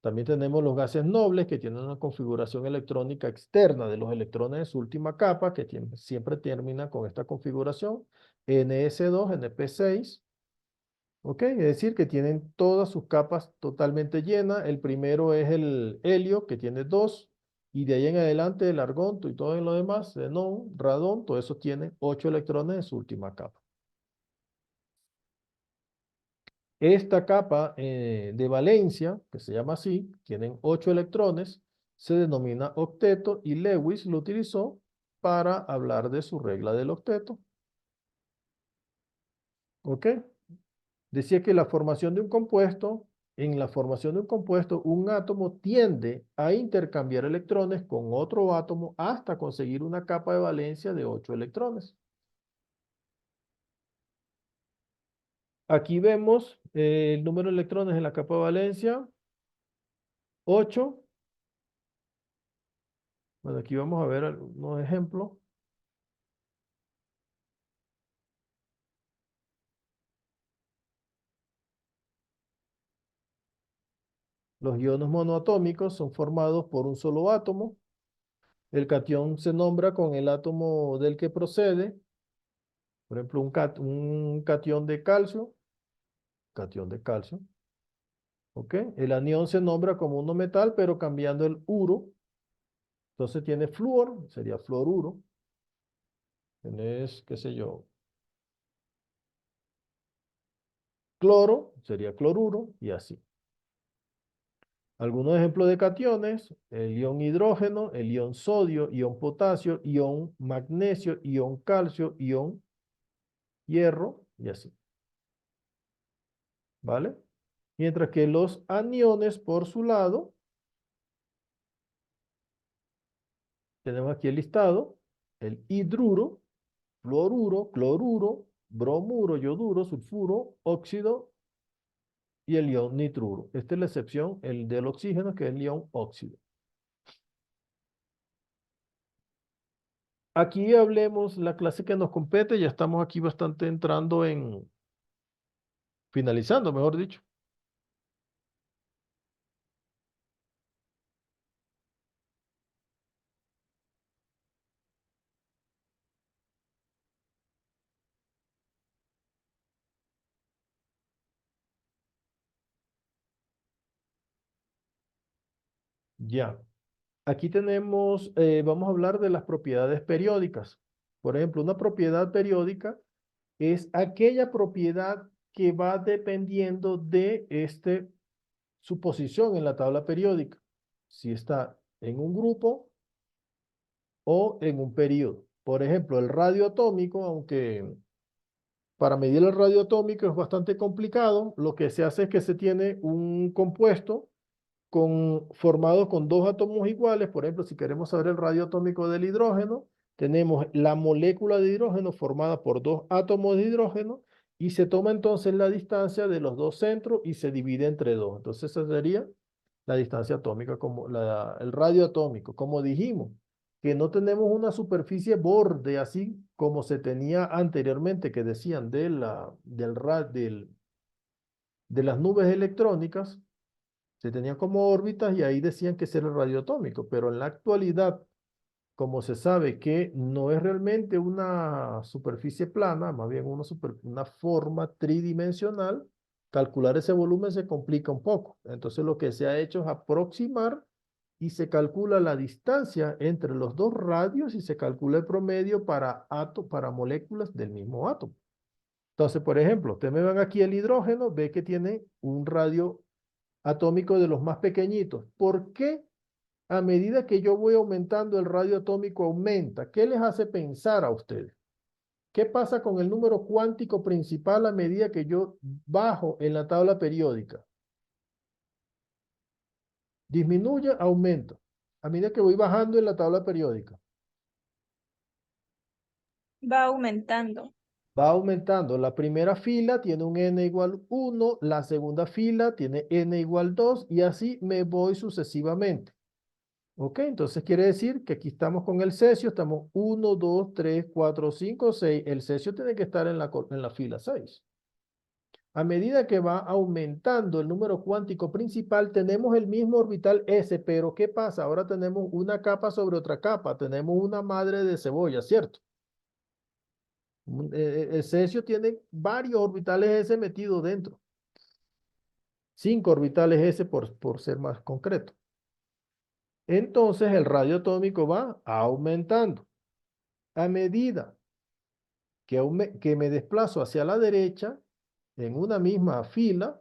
También tenemos los gases nobles que tienen una configuración electrónica externa de los electrones de su última capa, que siempre termina con esta configuración, NS2, NP6. ¿Ok? Es decir, que tienen todas sus capas totalmente llenas. El primero es el helio, que tiene 2, y de ahí en adelante el argón y todo lo demás, xenón, radón, todo eso tiene 8 electrones en su última capa. Esta capa de valencia, que se llama así, tienen 8 electrones, se denomina octeto y Lewis lo utilizó para hablar de su regla del octeto. ¿Ok? Decía que la formación de un compuesto, en la formación de un compuesto, un átomo tiende a intercambiar electrones con otro átomo hasta conseguir una capa de valencia de 8 electrones. Aquí vemos el número de electrones en la capa de valencia, 8. Bueno, aquí vamos a ver algunos ejemplos. Los iones monoatómicos son formados por un solo átomo. El catión se nombra con el átomo del que procede. Por ejemplo, un catión de calcio. Catión de calcio. ¿Ok? El anión se nombra como un no metal, pero cambiando el uro. Entonces tiene flúor, sería fluoruro. Tienes, qué sé yo, cloro, sería cloruro, y así. Algunos ejemplos de cationes: el ion hidrógeno, el ion sodio, ion potasio, ion magnesio, ion calcio, ion hierro, y así. ¿Vale? Mientras que los aniones, por su lado, tenemos aquí el listado: el hidruro, fluoruro, cloruro, bromuro, yoduro, sulfuro, óxido y el ion nitruro. Esta es la excepción, el del oxígeno, que es el ion óxido. Aquí hablemos la clase que nos compete. Ya estamos aquí bastante entrando en, finalizando, mejor dicho. Ya. Aquí tenemos, vamos a hablar de las propiedades periódicas. Por ejemplo, una propiedad periódica es aquella propiedad que va dependiendo de su posición en la tabla periódica. Si está en un grupo o en un periodo. Por ejemplo, el radio atómico, aunque para medir el radio atómico es bastante complicado, lo que se hace es que se tiene un compuesto formado con dos átomos iguales. Por ejemplo, si queremos saber el radio atómico del hidrógeno, tenemos la molécula de hidrógeno formada por dos átomos de hidrógeno y se toma entonces la distancia de los dos centros y se divide entre dos. Entonces esa sería la distancia atómica, como el radio atómico. Como dijimos, que no tenemos una superficie borde así como se tenía anteriormente, que decían de las nubes electrónicas. Se tenían como órbitas y ahí decían que ese era el radio atómico, pero en la actualidad, como se sabe que no es realmente una superficie plana, más bien una forma tridimensional, calcular ese volumen se complica un poco. Entonces lo que se ha hecho es aproximar y se calcula la distancia entre los dos radios y se calcula el promedio para moléculas del mismo átomo. Entonces, por ejemplo, ustedes me van aquí el hidrógeno, ve que tiene un radio atómico de los más pequeñitos. ¿Por qué a medida que yo voy aumentando el radio atómico aumenta? ¿Qué les hace pensar a ustedes? ¿Qué pasa con el número cuántico principal a medida que yo bajo en la tabla periódica? Disminuye, aumenta. A medida que voy bajando en la tabla periódica. Va aumentando. Va aumentando. La primera fila tiene un n igual 1, la segunda fila tiene n igual 2 y así me voy sucesivamente. ¿Ok? Entonces quiere decir que aquí estamos con el cesio, estamos 1, 2, 3, 4, 5, 6. El cesio tiene que estar en la fila 6. A medida que va aumentando el número cuántico principal, tenemos el mismo orbital S, pero ¿qué pasa? Ahora tenemos una capa sobre otra capa, tenemos una madre de cebolla, ¿cierto? El cesio tiene varios orbitales S metidos dentro. 5 orbitales S por ser más concreto. Entonces el radio atómico va aumentando. A medida que me desplazo hacia la derecha, en una misma fila,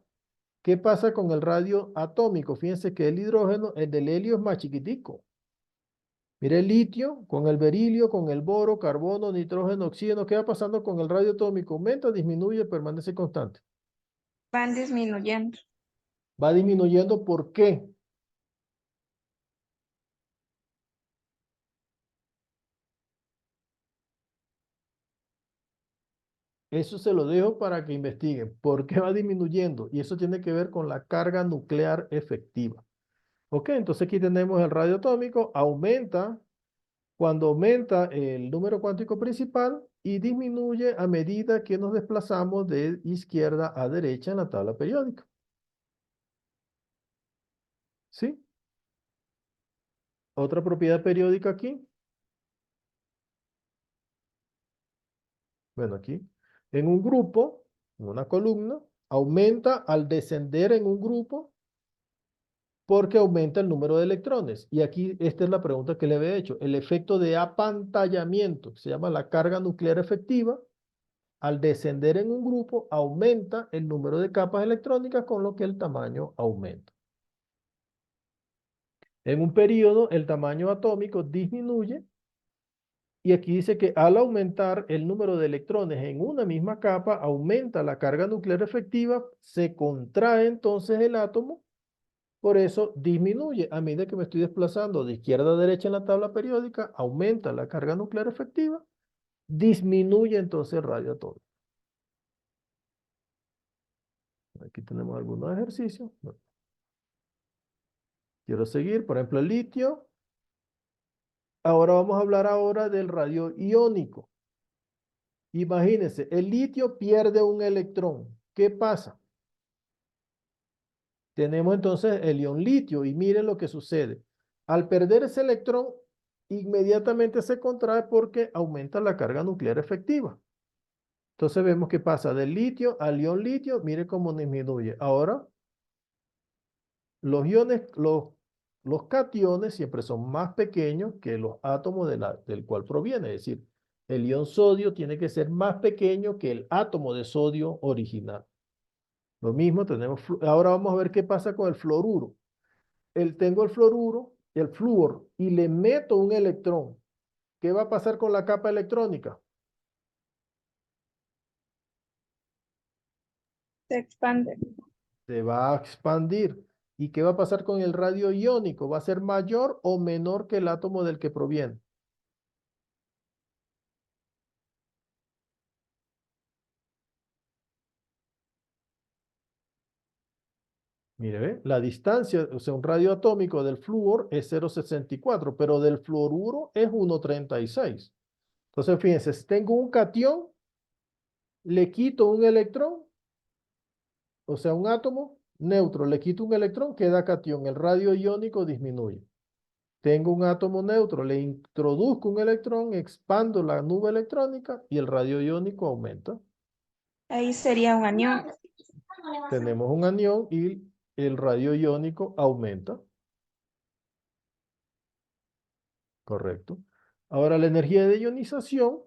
¿qué pasa con el radio atómico? Fíjense que el hidrógeno, el del helio es más chiquitico. Mire el litio con el berilio, con el boro, carbono, nitrógeno, oxígeno. ¿Qué va pasando con el radio atómico? ¿Aumenta, disminuye, permanece constante? Van disminuyendo. Va disminuyendo. ¿Por qué? Eso se lo dejo para que investiguen. ¿Por qué va disminuyendo? Y eso tiene que ver con la carga nuclear efectiva. Ok, entonces aquí tenemos el radio atómico, aumenta cuando aumenta el número cuántico principal y disminuye a medida que nos desplazamos de izquierda a derecha en la tabla periódica. ¿Sí? Otra propiedad periódica aquí. Bueno, aquí. En un grupo, en una columna, aumenta al descender en un grupo porque aumenta el número de electrones. Y aquí esta es la pregunta que le había hecho. El efecto de apantallamiento, que se llama la carga nuclear efectiva, al descender en un grupo, aumenta el número de capas electrónicas, con lo que el tamaño aumenta. En un periodo, el tamaño atómico disminuye, y aquí dice que al aumentar el número de electrones en una misma capa, aumenta la carga nuclear efectiva, se contrae entonces el átomo, por eso disminuye. A medida que me estoy desplazando de izquierda a derecha en la tabla periódica, aumenta la carga nuclear efectiva, disminuye entonces el radio atómico. Aquí tenemos algunos ejercicios. Bueno, quiero seguir, por ejemplo, el litio. Ahora vamos a hablar ahora del radio iónico. Imagínense, el litio pierde un electrón. ¿Qué pasa? Tenemos entonces el ion litio y miren lo que sucede. Al perder ese electrón, inmediatamente se contrae porque aumenta la carga nuclear efectiva. Entonces vemos que pasa del litio al ion litio, miren cómo disminuye. Ahora, los iones, los cationes siempre son más pequeños que los átomos del cual proviene. Es decir, el ion sodio tiene que ser más pequeño que el átomo de sodio original. Lo mismo tenemos, ahora vamos a ver qué pasa con el fluoruro. Tengo el fluoruro, el flúor, y le meto un electrón. ¿Qué va a pasar con la capa electrónica? Se expande. Se va a expandir. ¿Y qué va a pasar con el radio iónico? ¿Va a ser mayor o menor que el átomo del que proviene? Mire, ¿ve? La distancia, o sea, un radio atómico del flúor es 0,64, pero del fluoruro es 1,36. Entonces, fíjense, si tengo un catión, le quito un electrón, o sea, un átomo neutro, le quito un electrón, queda catión. El radio iónico disminuye. Tengo un átomo neutro, le introduzco un electrón, expando la nube electrónica y el radio iónico aumenta. Ahí sería un anión. Tenemos un anión y el radio iónico aumenta. Correcto. Ahora, la energía de ionización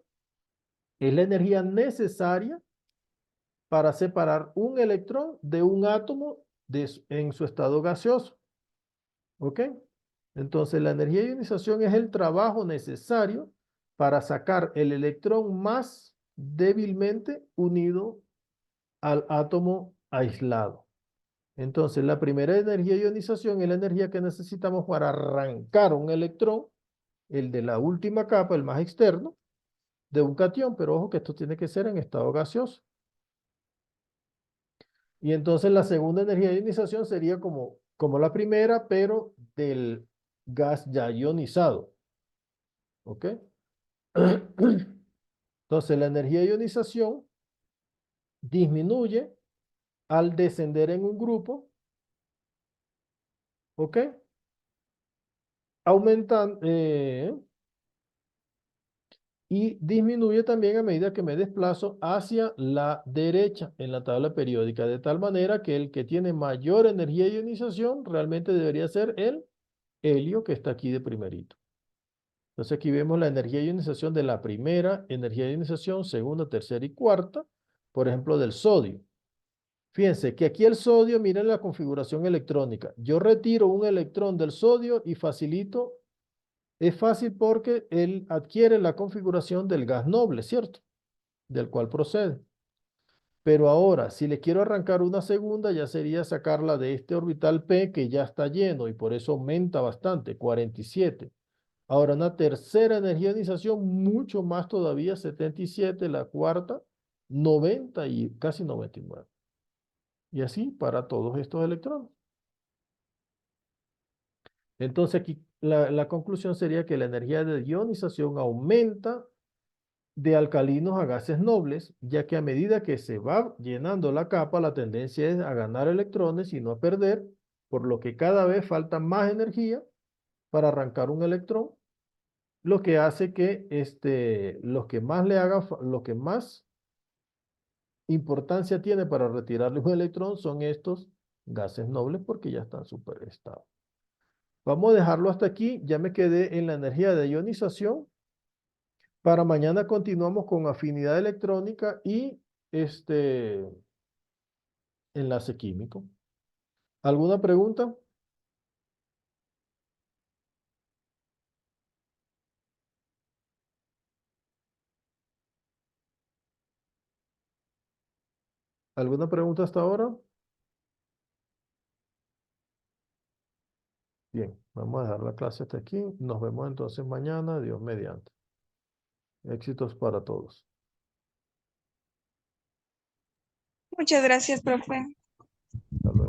es la energía necesaria para separar un electrón de un átomo en su estado gaseoso. ¿Ok? Entonces, la energía de ionización es el trabajo necesario para sacar el electrón más débilmente unido al átomo aislado. Entonces, la primera energía de ionización es la energía que necesitamos para arrancar un electrón, el de la última capa, el más externo, de un catión, pero ojo que esto tiene que ser en estado gaseoso. Y entonces la segunda energía de ionización sería como la primera, pero del gas ya ionizado. ¿Ok? Entonces la energía de ionización disminuye al descender en un grupo. ¿Ok? Aumentan y disminuye también a medida que me desplazo hacia la derecha en la tabla periódica, de tal manera que el que tiene mayor energía de ionización realmente debería ser el helio, que está aquí de primerito. Entonces aquí vemos la energía de ionización de la primera energía de ionización, segunda, tercera y cuarta, por ejemplo, del sodio. Fíjense que aquí el sodio, miren la configuración electrónica. Yo retiro un electrón del sodio y facilito. Es fácil porque él adquiere la configuración del gas noble, ¿cierto? Del cual procede. Pero ahora, si le quiero arrancar una segunda, ya sería sacarla de este orbital P que ya está lleno y por eso aumenta bastante, 47. Ahora una tercera energía de ionización, mucho más todavía, 77, la cuarta, 90 y casi 99. Y así para todos estos electrones. Entonces aquí la conclusión sería que la energía de ionización aumenta de alcalinos a gases nobles, ya que a medida que se va llenando la capa, la tendencia es a ganar electrones y no a perder, por lo que cada vez falta más energía para arrancar un electrón, lo que hace que los que más importancia tiene para retirarle un electrón son estos gases nobles porque ya están superestables. Vamos a dejarlo hasta aquí. Ya me quedé en la energía de ionización. Para mañana continuamos con afinidad electrónica y enlace químico. ¿Alguna pregunta? ¿Alguna pregunta hasta ahora? Bien, vamos a dejar la clase hasta aquí. Nos vemos entonces mañana, Dios mediante. Éxitos para todos. Muchas gracias, profe. Hasta luego.